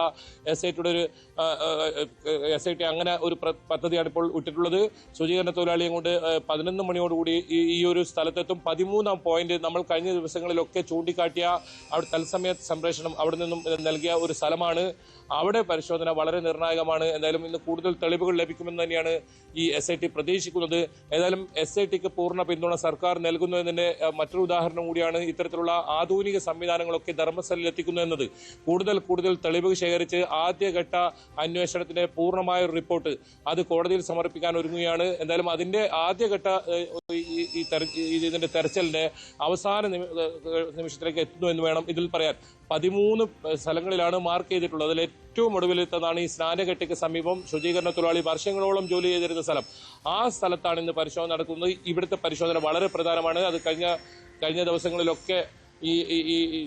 SIT അങ്ങനെ ഒരു പദ്ധതിയാണ് ഇപ്പോൾ ഇട്ടിട്ടുള്ളത്. ശുചീകരണ തൊഴിലാളിയെ കൊണ്ട് 11 മണിയോടുകൂടി ഈ ഒരു സ്ഥലത്തെത്തും. 13-ാം പോയിന്റ് നമ്മൾ കഴിഞ്ഞ ദിവസങ്ങളിലൊക്കെ ചൂണ്ടിക്കാട്ടിയ അവിടെ തത്സമയ സംപ്രേഷണം അവിടെ നിന്നും നൽകിയ ഒരു സ്ഥലമാണ്. അവിടെ പരിശോധന വളരെ നിർണായകമാണ്. എന്തായാലും ഇന്ന് കൂടുതൽ തെളിവുകൾ ലഭിക്കുമെന്ന് തന്നെയാണ് ഈ SIT പ്രതീക്ഷിക്കുന്നത്. ഏതായാലും SITക്ക് പൂർണ്ണ പിന്തുണ സർക്കാർ നൽകുന്നു എന്നതിന്റെ മറ്റൊരു ഉദാഹരണം കൂടിയാണ് ഇത്തരത്തിലുള്ള ആധുനിക സംവിധാനങ്ങളൊക്കെ ധർമ്മസ്ഥലയിൽ എത്തിക്കുന്നു എന്നത്. കൂടുതൽ തെളിവുകൾ ശേഖരിച്ച് ആദ്യഘട്ട അന്വേഷണത്തിന്റെ പൂർണ്ണമായ ഒരു റിപ്പോർട്ട് അത് കോടതിയിൽ സമർപ്പിക്കാൻ ഒരുങ്ങുകയാണ്. എന്തായാലും അതിന്റെ ആദ്യഘട്ട ഇതിന്റെ തെരച്ചിലിന്റെ അവസാന നിമിഷത്തിലേക്ക് എത്തുന്നു എന്ന് വേണം ഇതിൽ പറയാൻ. 13 സ്ഥലങ്ങളിലാണ് മാർക്ക് ചെയ്തിട്ടുള്ളത്. അതിൽ ഏറ്റവും ഒടുവിലെത്തുന്നതാണ് ഈ സ്നാനഘട്ടിക്ക് സമീപം ശുചീകരണ തൊഴിലാളി വർഷങ്ങളോളം ജോലി ചെയ്തിരുന്ന സ്ഥലം. ആ സ്ഥലത്താണ് ഇന്ന് പരിശോധന നടക്കുന്നത്. ഇവിടുത്തെ പരിശോധന വളരെ പ്രധാനമാണ്. അത് കഴിഞ്ഞ ദിവസങ്ങളിലൊക്കെ ഈ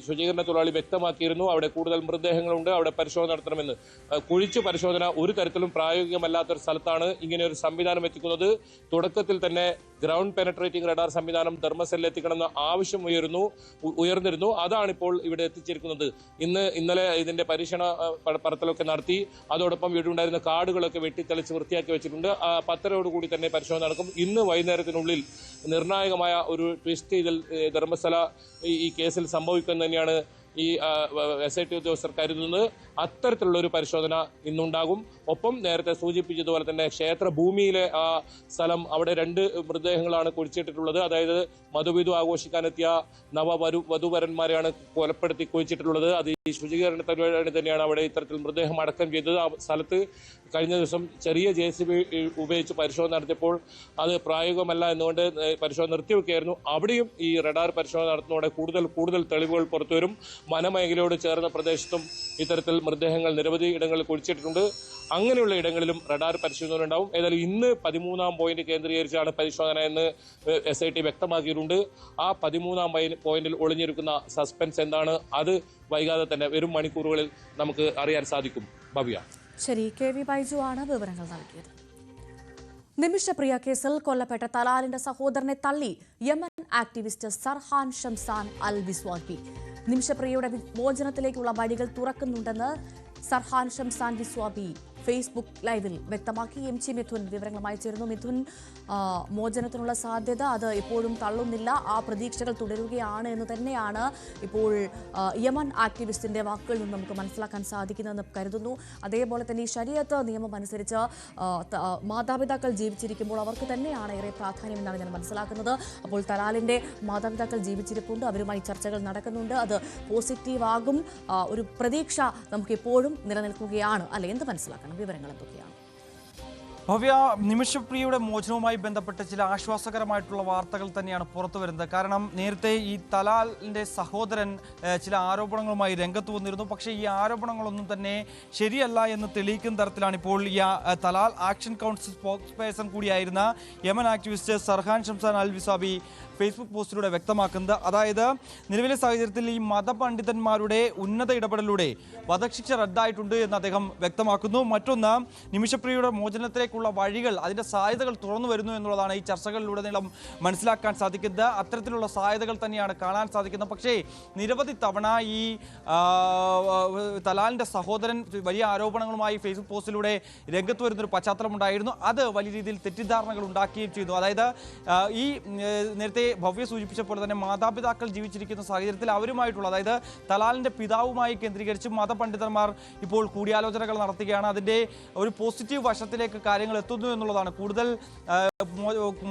ശുചീകരണ തൊഴിലാളി വ്യക്തമാക്കിയിരുന്നു അവിടെ കൂടുതൽ മൃതദേഹങ്ങളുണ്ട്, അവിടെ പരിശോധന നടത്തണമെന്ന്. കുഴിച്ചു പരിശോധന ഒരു തരത്തിലും പ്രായോഗികമല്ലാത്തൊരു സ്ഥലത്താണ് ഇങ്ങനെ ഒരു സംവിധാനം എത്തിക്കുന്നത്. തുടക്കത്തിൽ തന്നെ ഗ്രൗണ്ട് പെനട്രേറ്റിംഗ് റഡാർ സംവിധാനം ധർമ്മസ്ഥലയിൽ എത്തിക്കണമെന്ന ആവശ്യം ഉയർന്നിരുന്നു. അതാണിപ്പോൾ ഇവിടെ എത്തിച്ചിരിക്കുന്നത്. ഇന്നലെ ഇതിന്റെ പരീക്ഷണ പറത്തലൊക്കെ നടത്തി. അതോടൊപ്പം ഇവിടെ ഉണ്ടായിരുന്ന കാടുകളൊക്കെ വെട്ടിത്തെളിച്ച് വൃത്തിയാക്കി വെച്ചിട്ടുണ്ട്. 10-ഓടുകൂടി തന്നെ പരിശോധന നടക്കും. ഇന്ന് വൈകുന്നേരത്തിനുള്ളിൽ നിർണായകമായ ഒരു ട്വിസ്റ്റ് ഇതിൽ ധർമ്മസ്ഥല ഈ കേസിൽ സംഭവിക്കുമെന്ന് തന്നെയാണ് ഈ SIT ഉദ്യോഗസ്ഥർ കരുതുന്നത്. അത്തരത്തിലുള്ള ഒരു പരിശോധന ഇന്നുണ്ടാകും. ഒപ്പം നേരത്തെ സൂചിപ്പിച്ചതുപോലെ തന്നെ ക്ഷേത്ര ഭൂമിയിലെ ആ സ്ഥലം, അവിടെ 2 മൃതദേഹങ്ങളാണ് കുഴിച്ചിട്ടിട്ടുള്ളത്. അതായത് മധുവിധു ആഘോഷിക്കാനെത്തിയ വധുവരന്മാരെയാണ് കൊലപ്പെടുത്തി കുഴിച്ചിട്ടുള്ളത്. അത് ഈ ശുചീകരണ തൊഴിലാളി തന്നെയാണ് അവിടെ ഇത്തരത്തിൽ മൃതദേഹം അടക്കം ചെയ്തത്. ആ സ്ഥലത്ത് കഴിഞ്ഞ ദിവസം ചെറിയ JCB ഉപയോഗിച്ച് പരിശോധന നടത്തിയപ്പോൾ അത് പ്രായോഗികമല്ല എന്നുകൊണ്ട് പരിശോധന നിർത്തിവെക്കുകയായിരുന്നു. അവിടെയും ഈ റഡാർ പരിശോധന നടത്തുന്നതോടെ കൂടുതൽ തെളിവുകൾ പുറത്തുവരും. വനമേഖലയോട് ചേർന്ന പ്രദേശത്തും ഇത്തരത്തിൽ മൃതദേഹങ്ങൾ നിരവധി ഇടങ്ങളിൽ കുഴിച്ചിട്ടിട്ടുണ്ട്. അങ്ങനെയുള്ള ഇടങ്ങളിലും റഡാർ പരിശോധന ഉണ്ടാവും. ഏതായാലും ഇന്ന് 13-ാം പോയിന്റ് കേന്ദ്രീകരിച്ചാണ് പരിശോധന എന്ന് SIT വ്യക്തമാക്കിയിട്ടുണ്ട്. ആ 13-ാം പോയിന്റിൽ ഒളിഞ്ഞിരിക്കുന്ന സസ്പെൻസ് എന്താണ്, അത് വൈകാതെ തന്നെ വരും മണിക്കൂറുകളിൽ നമുക്ക് അറിയാൻ സാധിക്കും. ഭവ്യ. ശരി, KV ബൈജു ആണ് വിവരങ്ങൾ നൽകിയത്. നിമിഷപ്രിയ കേസിൽ കൊല്ലപ്പെട്ട തലാലിന്റെ സഹോദരനെ തള്ളി യമൻ ആക്ടിവിസ്റ്റ് സർഹാൻ ഷംസാൻ അൽ വിസ്വാബി. നിമിഷപ്രിയയുടെ മോചനത്തിലേക്കുള്ള വഴികൾ തുറക്കുന്നുണ്ടെന്ന് സർഹാൻ ഷംസാൻ വിസ്വാബി ഫേസ്ബുക്ക് ലൈവിൽ വ്യക്തമാക്കി. എം ജി മിഥുൻ വിവരങ്ങളുമായി ചേരുന്നു. മിഥുൻ, മോചനത്തിനുള്ള സാധ്യത അത് ഇപ്പോഴും തള്ളുന്നില്ല, ആ പ്രതീക്ഷകൾ തുടരുകയാണ് എന്ന് തന്നെയാണ് ഇപ്പോൾ യമൻ ആക്ടിവിസ്റ്റിന്റെ വാക്കുകളിൽ നിന്ന് നമുക്ക് മനസ്സിലാക്കാൻ സാധിക്കുന്നതെന്ന് കരുതുന്നു. അതേപോലെ തന്നെ ഈ ശരീഅത്ത് നിയമം അനുസരിച്ച് മാതാപിതാക്കൾ ജീവിച്ചിരിക്കുമ്പോൾ അവർക്ക് തന്നെയാണ് ഏറെ പ്രാധാന്യം എന്നാണ് ഞാൻ മനസ്സിലാക്കുന്നത്. അപ്പോൾ തലാലിന്റെ മാതാപിതാക്കൾ ജീവിച്ചിരിപ്പുണ്ട്, അവരുമായി ചർച്ചകൾ നടക്കുന്നുണ്ട്, അത് പോസിറ്റീവ് ആകും, ഒരു പ്രതീക്ഷ നമുക്ക് എപ്പോഴും നിലനിൽക്കുകയാണ് അല്ലെ? എന്ത് മനസ്സിലാക്കണം? വിവരങ്ങൾ എന്തൊക്കെയാണ്? ഭവ്യ, നിമിഷപ്രിയയുടെ മോചനവുമായി ബന്ധപ്പെട്ട് ചില ആശ്വാസകരമായിട്ടുള്ള വാർത്തകൾ തന്നെയാണ് പുറത്തു വരുന്നത്. കാരണം നേരത്തെ ഈ തലാലിൻ്റെ സഹോദരൻ ചില ആരോപണങ്ങളുമായി രംഗത്ത് വന്നിരുന്നു. പക്ഷേ ഈ ആരോപണങ്ങളൊന്നും തന്നെ ശരിയല്ല എന്ന് തെളിയിക്കുന്ന തരത്തിലാണ് ഇപ്പോൾ ഈ Talal action council spokesperson കൂടിയായിരുന്ന Yemen activist Sarhan Shamsan Al Wisabi Facebook പോസ്റ്റിലൂടെ വ്യക്തമാക്കുന്നത്. അതായത് നിലവിലെ സാഹചര്യത്തിൽ ഈ മതപണ്ഡിതന്മാരുടെ ഉന്നത ഇടപെടലിലൂടെ വധശിക്ഷ റദ്ദായിട്ടുണ്ട് എന്ന് അദ്ദേഹം വ്യക്തമാക്കുന്നു. മറ്റൊന്ന്, നിമിഷപ്രിയയുടെ മോചനത്തിലേക്കുള്ള വഴികൾ, അതിൻ്റെ സാധ്യതകൾ തുറന്നു വരുന്നു എന്നുള്ളതാണ് ഈ ചർച്ചകളിലുടനീളം മനസ്സിലാക്കാൻ സാധിക്കുന്നത്. അത്തരത്തിലുള്ള സാധ്യതകൾ തന്നെയാണ് കാണാൻ സാധിക്കുന്നത്. പക്ഷേ നിരവധി തവണ ഈ തലാലിൻ്റെ സഹോദരൻ വലിയ ആരോപണങ്ങളുമായി ഫേസ്ബുക്ക് പോസ്റ്റിലൂടെ രംഗത്ത് വരുന്നൊരു പശ്ചാത്തലമുണ്ടായിരുന്നു. അത് വലിയ രീതിയിൽ തെറ്റിദ്ധാരണകൾ ഉണ്ടാക്കുകയും ചെയ്തു. അതായത് ഈ നേരത്തെ ഭവ്യ സൂചിപ്പിച്ച പോലെ തന്നെ മാതാപിതാക്കൾ ജീവിച്ചിരിക്കുന്ന സാഹചര്യത്തിൽ അവരുമായിട്ടുള്ള, അതായത് തലാലിൻ്റെ പിതാവുമായി കേന്ദ്രീകരിച്ച് മതപണ്ഡിതന്മാർ ഇപ്പോൾ കൂടിയാലോചനകൾ നടത്തുകയാണ്. അതിൻ്റെ ഒരു പോസിറ്റീവ് വശത്തിലേക്ക് കാര്യങ്ങൾ എത്തുന്നു എന്നുള്ളതാണ്. കൂടുതൽ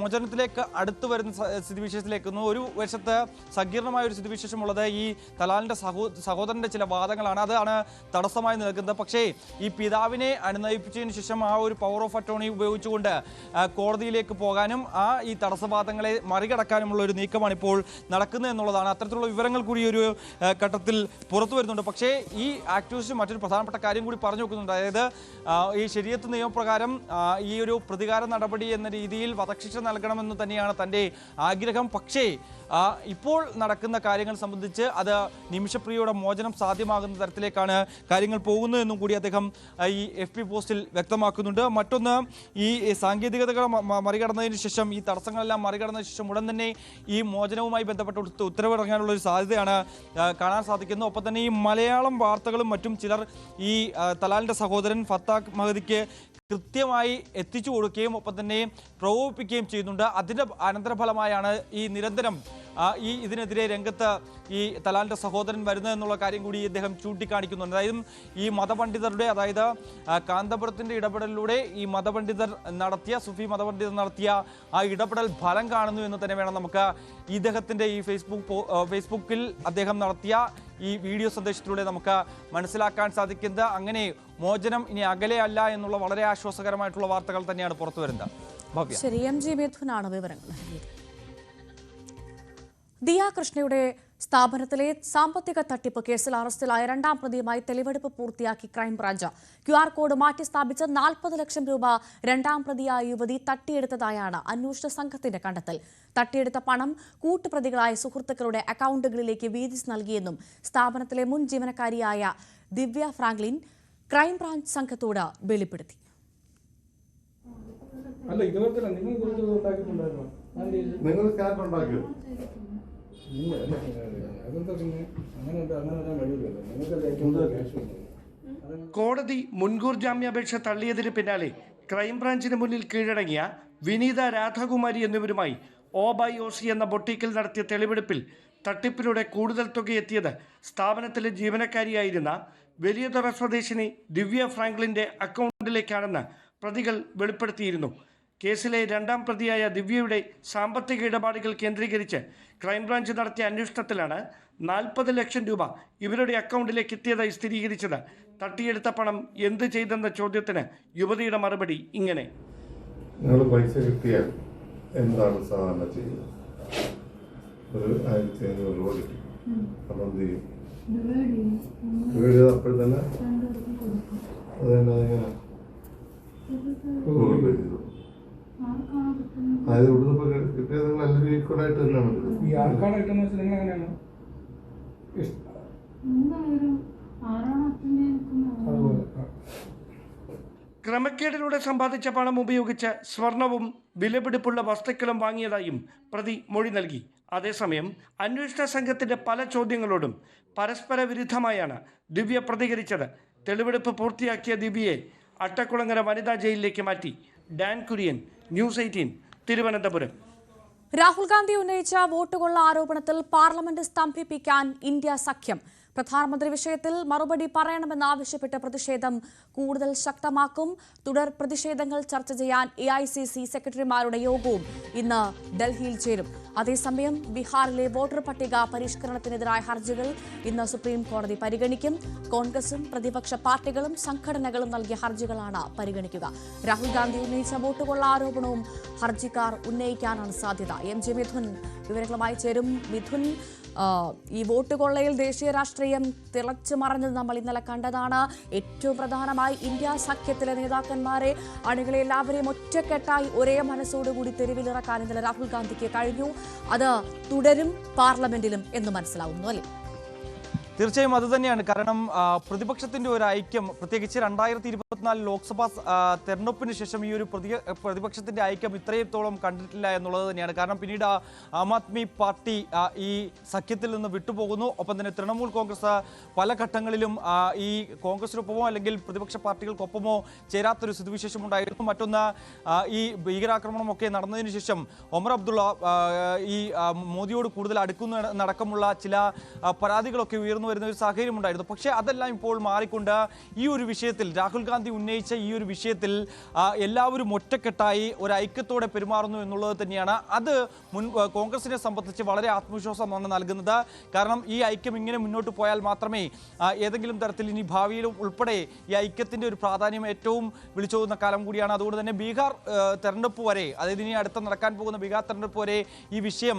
മോചനത്തിലേക്ക് അടുത്ത് വരുന്ന സ്ഥിതിവിശേഷത്തിലേക്ക് എത്തുന്നു. ഒരു വശത്ത് സങ്കീർണമായ ഒരു സ്ഥിതിവിശേഷമുള്ളത് ഈ തലാലിൻ്റെ സഹോദരൻ്റെ ചില വാദങ്ങളാണ്, അതാണ് തടസ്സമായി നിൽക്കുന്നത്. പക്ഷേ ഈ പിതാവിനെ അനുനയിപ്പിച്ചതിന് ശേഷം ആ ഒരു പവർ ഓഫ് അറ്റോർണി ഉപയോഗിച്ചുകൊണ്ട് കോടതിയിലേക്ക് പോകാനും ഈ തടസ്സവാദങ്ങളെ മറികടക്കാനുമുള്ള ഒരു നീക്കമാണ് ഇപ്പോൾ നടക്കുന്നത് എന്നുള്ളതാണ്. അത്തരത്തിലുള്ള വിവരങ്ങൾ കൂടി ഒരു ഘട്ടത്തിൽ പുറത്തു വരുന്നുണ്ട്. പക്ഷേ ഈ ആക്ടിവിസ്റ്റ് മറ്റൊരു പ്രധാനപ്പെട്ട കാര്യം കൂടി പറഞ്ഞു വെക്കുന്നുണ്ട്. അതായത് ഈ ശരീഅത്ത് നിയമപ്രകാരം ഈ ഒരു പ്രതികാര നടപടി എന്ന രീതിയിൽ വധശിക്ഷ നൽകണമെന്ന് തന്നെയാണ് തൻ്റെ ആഗ്രഹം. പക്ഷേ ഇപ്പോൾ നടക്കുന്ന കാര്യങ്ങൾ സംബന്ധിച്ച് അത് നിമിഷപ്രിയയുടെ മോചനം സാധ്യമാകുന്ന തരത്തിലേക്കാണ് കാര്യങ്ങൾ പോകുന്നത് എന്നും കൂടി അദ്ദേഹം ഈ FB പോസ്റ്റിൽ വ്യക്തമാക്കുന്നുണ്ട്. മറ്റൊന്ന്, ഈ സാങ്കേതികതകൾ മറികടന്നതിന് ശേഷം, ഈ തടസ്സങ്ങളെല്ലാം മറികടന്നതിന് ശേഷം ഉടൻ തന്നെ ഈ മോചനവുമായി ബന്ധപ്പെട്ട ഉത്തരവിറങ്ങാനുള്ള ഒരു സാധ്യതയാണ് കാണാൻ സാധിക്കുന്നത്. ഒപ്പം തന്നെ ഈ മലയാളം വാർത്തകളും മറ്റും ചിലർ ഈ തലാലിൻ്റെ സഹോദരൻ ഫത്താഖ് മഹദിക്ക് കൃത്യമായി എത്തിച്ചു കൊടുക്കുകയും ഒപ്പം തന്നെ പ്രകോപിപ്പിക്കുകയും ചെയ്യുന്നുണ്ട്. അതിൻ്റെ അനന്തരഫലമായാണ് ഈ നിരന്തരം ഇതിനെതിരെ രംഗത്ത് ഈ തലാലിൻ്റെ സഹോദരൻ വരുന്നത് എന്നുള്ള കാര്യം കൂടി അദ്ദേഹം ചൂണ്ടിക്കാണിക്കുന്നുണ്ട്. അതായത് ഈ മതപണ്ഡിതരുടെ, അതായത് കാന്തപുരത്തിൻ്റെ ഇടപെടലിലൂടെ ഈ മതപണ്ഡിതർ നടത്തിയ, സുഫി മതപണ്ഡിതർ നടത്തിയ ആ ഇടപെടൽ ഫലം കാണുന്നു എന്ന് തന്നെ വേണം നമുക്ക് ഇദ്ദേഹത്തിൻ്റെ ഈ ഫേസ്ബുക്കിൽ അദ്ദേഹം നടത്തിയ ഈ വീഡിയോ സന്ദേശത്തിലൂടെ നമുക്ക് മനസ്സിലാക്കാൻ സാധിക്കുന്നത്. അങ്ങനെ മോചനം ഇനി അകലെയല്ല എന്നുള്ള വളരെ ആശ്വാസകരമായിട്ടുള്ള വാർത്തകൾ തന്നെയാണ് പുറത്തു വരുന്നത്. ശരി, എം ജി മിഥുനാണ് വിവരങ്ങൾ. ദിയ കൃഷ്ണയുടെ സ്ഥാപനത്തിലെ സാമ്പത്തിക തട്ടിപ്പ് കേസിൽ അറസ്റ്റിലായ രണ്ടാം പ്രതിയുമായി തെളിവെടുപ്പ് പൂർത്തിയാക്കി ക്രൈംബ്രാഞ്ച്. QR കോഡ് മാറ്റി സ്ഥാപിച്ച് 40 ലക്ഷം രൂപ രണ്ടാം പ്രതിയായ യുവതി തട്ടിയെടുത്തതായാണ് അന്വേഷണ സംഘത്തിന്റെ കണ്ടെത്തൽ. തട്ടിയെടുത്ത പണം കൂട്ടുപ്രതികളായ സുഹൃത്തുക്കളുടെ അക്കൗണ്ടുകളിലേക്ക് വീതിച്ച് നൽകിയെന്നും സ്ഥാപനത്തിലെ മുൻ ജീവനക്കാരിയായ ദിവ്യ ഫ്രാങ്ക്ലിൻ ക്രൈംബ്രാഞ്ച് സംഘത്തോട് വെളിപ്പെടുത്തി. കോടതി മുൻകൂർ ജാമ്യാപേക്ഷ തള്ളിയതിന് പിന്നാലെ ക്രൈംബ്രാഞ്ചിന് മുന്നിൽ കീഴടങ്ങിയ വിനീത രാധാകുമാരി എന്നിവരുമായി OBY എന്ന ബൊട്ടീക്കിൽ നടത്തിയ തെളിവെടുപ്പിൽ തട്ടിപ്പിലൂടെ കൂടുതൽ തുക എത്തിയത് സ്ഥാപനത്തിലെ ജീവനക്കാരിയായിരുന്ന വലിയതുറ സ്വദേശിനി ദിവ്യ ഫ്രാങ്ക്ലിൻ്റെ അക്കൗണ്ടിലേക്കാണെന്ന് പ്രതികൾ വെളിപ്പെടുത്തിയിരുന്നു. കേസിലെ രണ്ടാം പ്രതിയായ ദിവ്യയുടെ സാമ്പത്തിക ഇടപാടുകൾ കേന്ദ്രീകരിച്ച് ക്രൈംബ്രാഞ്ച് നടത്തിയ അന്വേഷണത്തിലാണ് 40 ലക്ഷം രൂപ ഇവരുടെ അക്കൗണ്ടിലേക്ക് എത്തിയതായി സ്ഥിരീകരിച്ചത്. തട്ടിയെടുത്ത പണം എന്ത് ചെയ്തെന്ന ചോദ്യത്തിന് യുവതിയുടെ മറുപടി ഇങ്ങനെ: പൈസ കിട്ടിയാൽ എന്താണ് സാധാരണ ചെയ്യുന്നത്? ഒരു 1500 രൂപ കിട്ടി, അപ്പം എന്ത് ചെയ്യും? അപ്പോൾ തന്നെ അതെങ്ങനെ ഗൂഗിൾ പേ ചെയ്തു? അതായത് ഇവിടുന്ന് കിട്ടിയത് നിങ്ങൾ എല്ലാവരും ഈക്വലായിട്ട് തന്നെയാണ്. ഈ ആർക്കാണ് കിട്ടുന്ന വെച്ചാൽ നിങ്ങൾ എങ്ങനെയാണ്? ക്രമക്കേടിലൂടെ സമ്പാദിച്ച പണം ഉപയോഗിച്ച് സ്വർണവും വിലപിടിപ്പുള്ള വസ്തുക്കളും വാങ്ങിയതായും പ്രതി മൊഴി നൽകി. അതേസമയം അന്വേഷണ സംഘത്തിന്റെ പല ചോദ്യങ്ങളോടും പരസ്പര വിരുദ്ധമായാണ് ദിവ്യ പ്രതികരിച്ചത്. തെളിവെടുപ്പ് പൂർത്തിയാക്കിയ ദിവ്യയെ അട്ടക്കുളങ്ങര വനിതാ ജയിലിലേക്ക് മാറ്റി. ഡാൻ കുര്യൻ, ന്യൂസ് 18, തിരുവനന്തപുരം. രാഹുൽ ഗാന്ധി ഉന്നയിച്ച വോട്ടുകൊള്ള ആരോപണത്തിൽ പാർലമെന്റ് സ്തംഭിപ്പിക്കാൻ ഇന്ത്യ സഖ്യം. പ്രധാനമന്ത്രി വിഷയത്തിൽ മറുപടി പറയണമെന്നാവശ്യപ്പെട്ട് പ്രതിഷേധം കൂടുതൽ ശക്തമാക്കും. തുടർ പ്രതിഷേധങ്ങൾ ചർച്ച ചെയ്യാൻ AICC സെക്രട്ടറിമാരുടെ യോഗവും ഇന്ന് ഡൽഹിയിൽ ചേരും. അതേസമയം ബീഹാറിലെ വോട്ടർ പട്ടിക പരിഷ്കരണത്തിനെതിരായ ഹർജികൾ ഇന്ന് സുപ്രീം കോടതി പരിഗണിക്കും. കോൺഗ്രസും പ്രതിപക്ഷ പാർട്ടികളും സംഘടനകളും നൽകിയ ഹർജികളാണ് പരിഗണിക്കുക. രാഹുൽ ഗാന്ധി ഉന്നയിച്ച വോട്ടുകൊള്ള ആരോപണവും ഹർജിക്കാർ ഉന്നയിക്കാനാണ് സാധ്യത. MJ മിഥുൻ വിവരങ്ങളുമായി ചേരും. മിഥുൻ, ഈ വോട്ടുകൊള്ളയിൽ ദേശീയ രാഷ്ട്രീയം തിളച്ചു മറഞ്ഞത് നമ്മൾ ഇന്നലെ കണ്ടതാണ്. ഏറ്റവും പ്രധാനമായി ഇന്ത്യ സഖ്യത്തിലെ നേതാക്കന്മാരെ, അണികളെ എല്ലാവരെയും ഒറ്റക്കെട്ടായി ഒരേ മനസ്സോടുകൂടി തെരുവിലിറക്കാൻ ഇന്നലെ രാഹുൽ ഗാന്ധിക്ക് കഴിഞ്ഞു. അത് തുടരും പാർലമെന്റിലും എന്ന് മനസ്സിലാവുന്നു, അല്ലേ? തീർച്ചയായും അതുതന്നെയാണ്. കാരണം പ്രതിപക്ഷത്തിന്റെ ഒരു ഐക്യം, പ്രത്യേകിച്ച് 2024 ലോക്സഭാ തെരഞ്ഞെടുപ്പിന് ശേഷം ഈ ഒരു പ്രതിപക്ഷത്തിന്റെ ഐക്യം ഇത്രത്തോളം കണ്ടിട്ടില്ല എന്നുള്ളത് തന്നെയാണ്. കാരണം പിന്നീട് ആം ആദ്മി പാർട്ടി ഈ സഖ്യത്തിൽ നിന്ന് വിട്ടുപോകുന്നു. ഒപ്പം തന്നെ തൃണമൂൽ കോൺഗ്രസ് പല ഘട്ടങ്ങളിലും ഈ കോൺഗ്രസിനൊപ്പമോ അല്ലെങ്കിൽ പ്രതിപക്ഷ പാർട്ടികൾക്കൊപ്പമോ ചേരാത്തൊരു സ്ഥിതിവിശേഷം ഉണ്ടായിരുന്നു. മറ്റൊന്ന്, ഈ ഭീകരാക്രമണമൊക്കെ നടന്നതിന് ശേഷം ഒമർ അബ്ദുള്ള ഈ മോദിയോട് കൂടുതൽ അടുക്കുന്നതടക്കമുള്ള ചില പരാതികളൊക്കെ ഉയർന്നു വരുന്ന ഒരു സാഹചര്യം ഉണ്ടായിരുന്നു. പക്ഷേ അതെല്ലാം ഇപ്പോൾ മാറിക്കൊണ്ട് ഈ ഒരു വിഷയത്തിൽ, രാഹുൽ ഗാന്ധി ഉന്നയിച്ച ഈ ഒരു വിഷയത്തിൽ എല്ലാവരും ഒറ്റക്കെട്ടായി ഒരു ഐക്യത്തോടെ പെരുമാറുന്നു എന്നുള്ളത് തന്നെയാണ്. അത് കോൺഗ്രസിനെ സംബന്ധിച്ച് വളരെ ആത്മവിശ്വാസമാണ് നൽകുന്നത്. കാരണം ഈ ഐക്യം ഇങ്ങനെ മുന്നോട്ട് പോയാൽ മാത്രമേ ഏതെങ്കിലും തരത്തിൽ ഇനി ഭാവിയിലും ഉൾപ്പെടെ ഈ ഐക്യത്തിന്റെ ഒരു പ്രാധാന്യം ഏറ്റവും വിളിച്ചോതുന്ന കാലം കൂടിയാണ്. അതുകൊണ്ട് തന്നെ ബീഹാർ തെരഞ്ഞെടുപ്പ് വരെ, അതായത് ഇനി അടുത്ത നടക്കാൻ പോകുന്ന ബീഹാർ തെരഞ്ഞെടുപ്പ് വരെ ഈ വിഷയം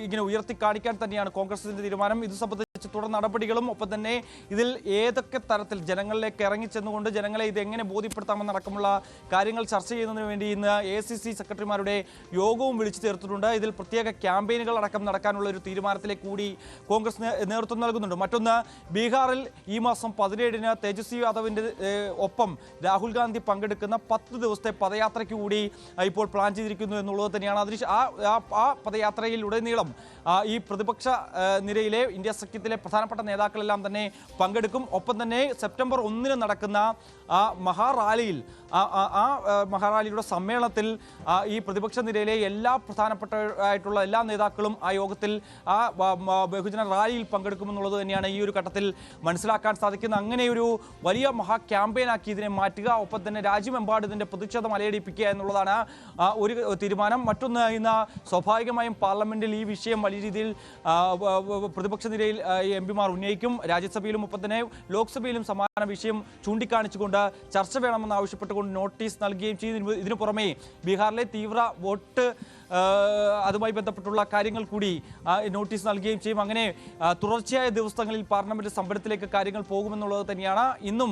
ഇങ്ങനെ ഉയർത്തി കാണിക്കാൻ തന്നെയാണ് കോൺഗ്രസിന്റെ തീരുമാനം. ഇത് സംബന്ധിച്ച് തുടർ നടപടികളും ഒപ്പം തന്നെ ഇതിൽ ഏതൊക്കെ തരത്തിൽ ജനങ്ങളിലേക്ക് ഇറങ്ങിച്ചെന്നുകൊണ്ട് ജനങ്ങളെ ഇത് എങ്ങനെ ബോധ്യപ്പെടുത്താമെന്നടക്കമുള്ള കാര്യങ്ങൾ ചർച്ച ചെയ്യുന്നതിന് വേണ്ടി ഇന്ന് AICC സെക്രട്ടറിമാരുടെ യോഗവും വിളിച്ചു ചേർത്തിട്ടുണ്ട്. ഇതിൽ പ്രത്യേക ക്യാമ്പയിനുകൾ അടക്കം നടക്കാനുള്ള ഒരു തീരുമാനത്തിലേക്ക് കൂടി കോൺഗ്രസ് നേതൃത്വം നൽകുന്നുണ്ട്. മറ്റൊന്ന്, ബീഹാറിൽ ഈ മാസം 17-ന് തേജസ്വി യാദവിന്റെ ഒപ്പം രാഹുൽ ഗാന്ധി പങ്കെടുക്കുന്ന 10 ദിവസത്തെ പദയാത്രയ്ക്ക് കൂടി ഇപ്പോൾ പ്ലാൻ ചെയ്തിരിക്കുന്നു എന്നുള്ളത് തന്നെയാണ്. അതിന് ആ പദയാത്രയിൽ ഉടനീളം ഈ പ്രതിപക്ഷ നിരയിലെ ഇന്ത്യ സഖ്യത്തിലെ പ്രധാനപ്പെട്ട നേതാക്കളെല്ലാം തന്നെ പങ്കെടുക്കും. ഒപ്പം തന്നെ സെപ്റ്റംബർ 1-ന് നടക്കുന്ന ആ മഹാറാലിയിൽ, ആ മഹാറാലിയുടെ സമ്മേളനത്തിൽ ഈ പ്രതിപക്ഷ നിരയിലെ എല്ലാ പ്രധാനപ്പെട്ട എല്ലാ നേതാക്കളും ആ യോഗത്തിൽ ആ ബഹുജന റാലിയിൽ പങ്കെടുക്കുമെന്നുള്ളത് തന്നെയാണ് ഈ ഒരു ഘട്ടത്തിൽ മനസ്സിലാക്കാൻ സാധിക്കുന്നത്. അങ്ങനെ ഒരു വലിയ മഹാ ക്യാമ്പയിനാക്കി ഇതിനെ മാറ്റുക, ഒപ്പം തന്നെ രാജ്യമെമ്പാടും ഇതിന്റെ പ്രതിഷേധം അലയടിപ്പിക്കുക എന്നുള്ളതാണ് ഒരു തീരുമാനം. മറ്റൊന്ന്, ഇന്ന് സ്വാഭാവികമായും പാർലമെന്റിൽ ഈ വിഷയം വലിയ രീതിയിൽ പ്രതിപക്ഷ നിരയിൽ MP-മാർ ഉന്നയിക്കും. രാജ്യസഭയിലും ഒപ്പം തന്നെ ലോക്സഭയിലും സമാന വിഷയം ചൂണ്ടിക്കാണിച്ചുകൊണ്ട് ചർച്ച വേണമെന്ന് ആവശ്യപ്പെട്ടുകൊണ്ട് നോട്ടീസ് നൽകുകയും ചെയ്തു. ഇതിനു പുറമെ ബീഹാറിലെ തീവ്ര വോട്ട് അതുമായി ബന്ധപ്പെട്ടുള്ള കാര്യങ്ങൾ കൂടി നോട്ടീസ് നൽകുകയും ചെയ്യും. അങ്ങനെ തുടർച്ചയായ ദിവസങ്ങളിൽ പാർലമെന്റ് സമരത്തിലേക്ക് കാര്യങ്ങൾ പോകുമെന്നുള്ളത് തന്നെയാണ്. ഇന്നും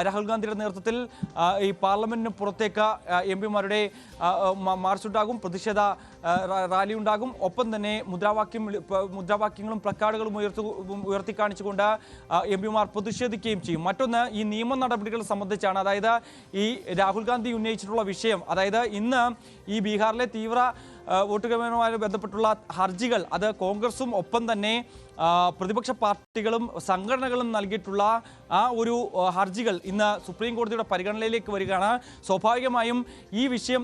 രാഹുൽ ഗാന്ധിയുടെ നേതൃത്വത്തിൽ ഈ പാർലമെന്റിന് പുറത്തേക്ക് MP-മാരുടെ മാർച്ച് ഉണ്ടാകും, പ്രതിഷേധ റാലി ഉണ്ടാകും. ഒപ്പം തന്നെ മുദ്രാവാക്യങ്ങളും പ്ലക്കാർഡുകളും ഉയർത്തി കാണിച്ചുകൊണ്ട് MP-മാർ പ്രതിഷേധിക്കുകയും ചെയ്യും. മറ്റൊന്ന്, ഈ നിയമ നടപടികൾ സംബന്ധിച്ചാണ്. അതായത് ഈ രാഹുൽ ഗാന്ധി ഉന്നയിച്ചിട്ടുള്ള വിഷയം, അതായത് ഇന്ന് ഈ ബീഹാറിലെ തീവ്ര വോട്ടുകളുമായി ബന്ധപ്പെട്ടുള്ള ഹർജികൾ, അത് കോൺഗ്രസും ഒപ്പം തന്നെ പ്രതിപക്ഷ പാർട്ടികളും സംഘടനകളും നൽകിയിട്ടുള്ള ആ ഒരു ഹർജികൾ ഇന്ന് സുപ്രീം കോടതിയുടെ പരിഗണനയിലേക്ക് വരികയാണ്. സ്വാഭാവികമായും ഈ വിഷയം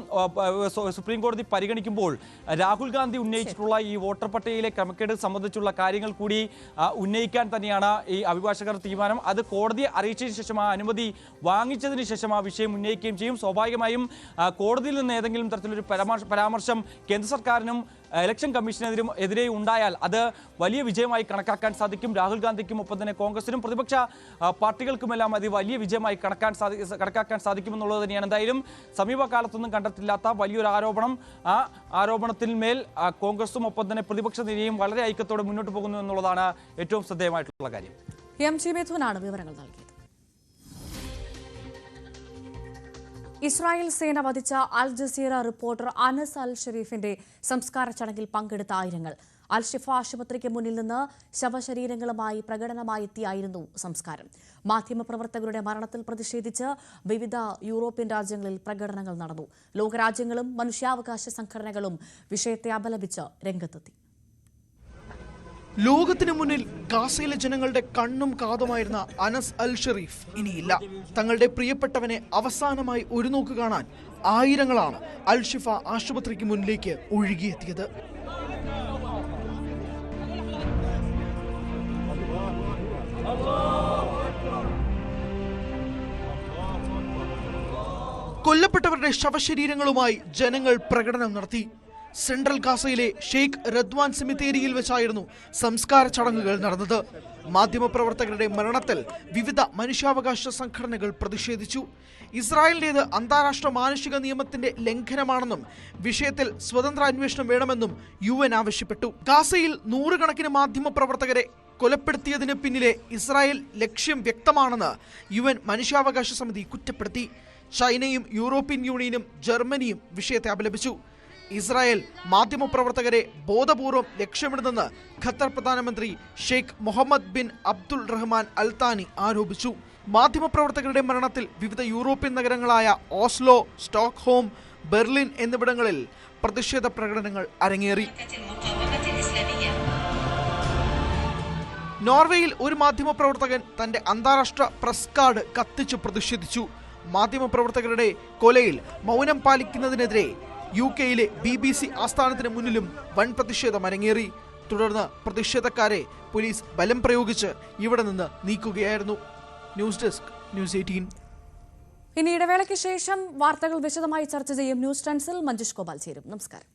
സുപ്രീം കോടതി പരിഗണിക്കുമ്പോൾ രാഹുൽ ഗാന്ധി ഉന്നയിച്ചിട്ടുള്ള ഈ വോട്ടർ പട്ടികയിലെ ക്രമക്കേട് സംബന്ധിച്ചുള്ള കാര്യങ്ങൾ കൂടി ഉന്നയിക്കാൻ തന്നെയാണ് ഈ അഭിഭാഷകർ തീരുമാനം. അത് കോടതിയെ അറിയിച്ചതിന് ശേഷം, ആ അനുമതി വാങ്ങിച്ചതിന് ശേഷം ആ വിഷയം ഉന്നയിക്കുകയും ചെയ്യും. സ്വാഭാവികമായും കോടതിയിൽ നിന്ന് ഏതെങ്കിലും തരത്തിലൊരു പരാമർശം കേന്ദ്ര സർക്കാരിനും ഇലക്ഷൻ കമ്മീഷനെതിരെ ഉണ്ടായാൽ അത് വലിയ വിജയമായി കണക്കാക്കാൻ സാധിക്കും. രാഹുൽ ഗാന്ധിക്കും ഒപ്പം തന്നെ കോൺഗ്രസിനും പ്രതിപക്ഷ പാർട്ടികൾക്കുമെല്ലാം അത് വലിയ വിജയമായി കണക്കാക്കാൻ സാധിക്കുമെന്നുള്ളത് തന്നെയാണ്. എന്തായാലും സമീപകാലത്തൊന്നും കണ്ടെത്തില്ലാത്ത വലിയൊരു ആരോപണം, ആ ആരോപണത്തിന്മേൽ കോൺഗ്രസും ഒപ്പം തന്നെ പ്രതിപക്ഷ നിരയും വളരെ ഐക്യത്തോടെ മുന്നോട്ട് പോകുന്നു എന്നുള്ളതാണ് ഏറ്റവും ശ്രദ്ധേയമായിട്ടുള്ള കാര്യം. MJ മിഥുനാണ് വിവരങ്ങൾ നൽകിയത്. ഇസ്രായേൽ സേന വധിച്ച അൽ ജസീറ റിപ്പോർട്ടർ അനസ് അൽ ഷരീഫിന്റെ സംസ്കാര ചടങ്ങിൽ പങ്കെടുത്ത ആയിരങ്ങൾ. അൽ-ഷിഫ ആശുപത്രിക്ക് മുന്നിൽ നിന്ന് ശവശരീരങ്ങളുമായി പ്രകടനമായി എത്തിയായിരുന്നു സംസ്കാരം. മാധ്യമപ്രവർത്തകരുടെ മരണത്തിൽ പ്രതിഷേധിച്ച് വിവിധ യൂറോപ്യൻ രാജ്യങ്ങളിൽ പ്രകടനങ്ങൾ നടന്നു. ലോകരാജ്യങ്ങളും മനുഷ്യാവകാശ സംഘടനകളും വിഷയത്തെ അപലപിച്ച് രംഗത്തെത്തി. ലോകത്തിനു മുന്നിൽ ഗാസയിലെ ജനങ്ങളുടെ കണ്ണും കാതുമായിരുന്ന അനസ് അൽ ഷെരീഫ് ഇനിയില്ല. തങ്ങളുടെ പ്രിയപ്പെട്ടവനെ അവസാനമായി ഒരു നോക്ക് കാണാൻ ആയിരങ്ങളാണ് അൽ-ഷിഫ ആശുപത്രിക്ക് മുന്നിലേക്ക് ഒഴുകിയെത്തിയത്. കൊല്ലപ്പെട്ടവരുടെ ശവശരീരങ്ങളുമായി ജനങ്ങൾ പ്രകടനം നടത്തി. സെൻട്രൽ ഗാസയിലെ ഷെയ്ഖ് റദ്വാൻ സെമിത്തേരിയിൽ വെച്ചായിരുന്നു സംസ്കാര ചടങ്ങുകൾ നടന്നത്. മാധ്യമപ്രവർത്തകരുടെ മരണത്തിൽ വിവിധ മനുഷ്യാവകാശ സംഘടനകൾ പ്രതിഷേധിച്ചു. ഇസ്രായേലിന്റേത് അന്താരാഷ്ട്ര മാനുഷിക നിയമത്തിന്റെ ലംഘനമാണെന്നും വിഷയത്തിൽ സ്വതന്ത്ര അന്വേഷണം വേണമെന്നും UN ആവശ്യപ്പെട്ടു. ഗാസയിൽ നൂറുകണക്കിന് മാധ്യമപ്രവർത്തകരെ കൊലപ്പെടുത്തിയതിന് പിന്നിലെ ഇസ്രായേൽ ലക്ഷ്യം വ്യക്തമാണെന്ന് UN മനുഷ്യാവകാശ സമിതി കുറ്റപ്പെടുത്തി. ചൈനയും യൂറോപ്യൻ യൂണിയനും ജർമ്മനിയും വിഷയത്തെ അപലപിച്ചു. ഇസ്രായേൽ മാധ്യമപ്രവർത്തകരെ ബോധപൂർവം ലക്ഷ്യമിടുന്നെന്ന് ഖത്തർ പ്രധാനമന്ത്രി ഷെയ്ഖ് മുഹമ്മദ് ബിൻ അബ്ദുൾ റഹ്മാൻ അൽ താനി ആരോപിച്ചു. മാധ്യമപ്രവർത്തകരുടെ മരണത്തിൽ വിവിധ യൂറോപ്യൻ നഗരങ്ങളായ ഓസ്ലോ, സ്റ്റോക്ക്ഹോം, ബെർലിൻ എന്നിവിടങ്ങളിൽ പ്രതിഷേധ പ്രകടനങ്ങൾ അരങ്ങേറി. നോർവേയിൽ ഒരു മാധ്യമപ്രവർത്തകൻ തന്റെ അന്താരാഷ്ട്ര പ്രസ് കാർഡ് കത്തിച്ച് പ്രതിഷേധിച്ചു. മാധ്യമപ്രവർത്തകരുടെ കൊലയിൽ മൗനം പാലിക്കുന്നതിനെതിരെ UK-യിലെ BBC ആസ്ഥാനത്തിന് മുന്നിലും വൻ പ്രതിഷേധം അരങ്ങേറി. തുടർന്ന് പ്രതിഷേധക്കാരെ പോലീസ് ബലം പ്രയോഗിച്ച് ഇവിടെ നിന്ന് നീക്കുകയായിരുന്നു. News desk, news 18. ഇനി ഇടവേളയ്ക്ക് ശേഷം വാർത്തകൾ വിശദമായി ചർച്ച ചെയ്യും. ന്യൂസ് 10-ൽ മഞ്ജുഷ് ഗോപാൽ ചേരും. നമസ്കാരം.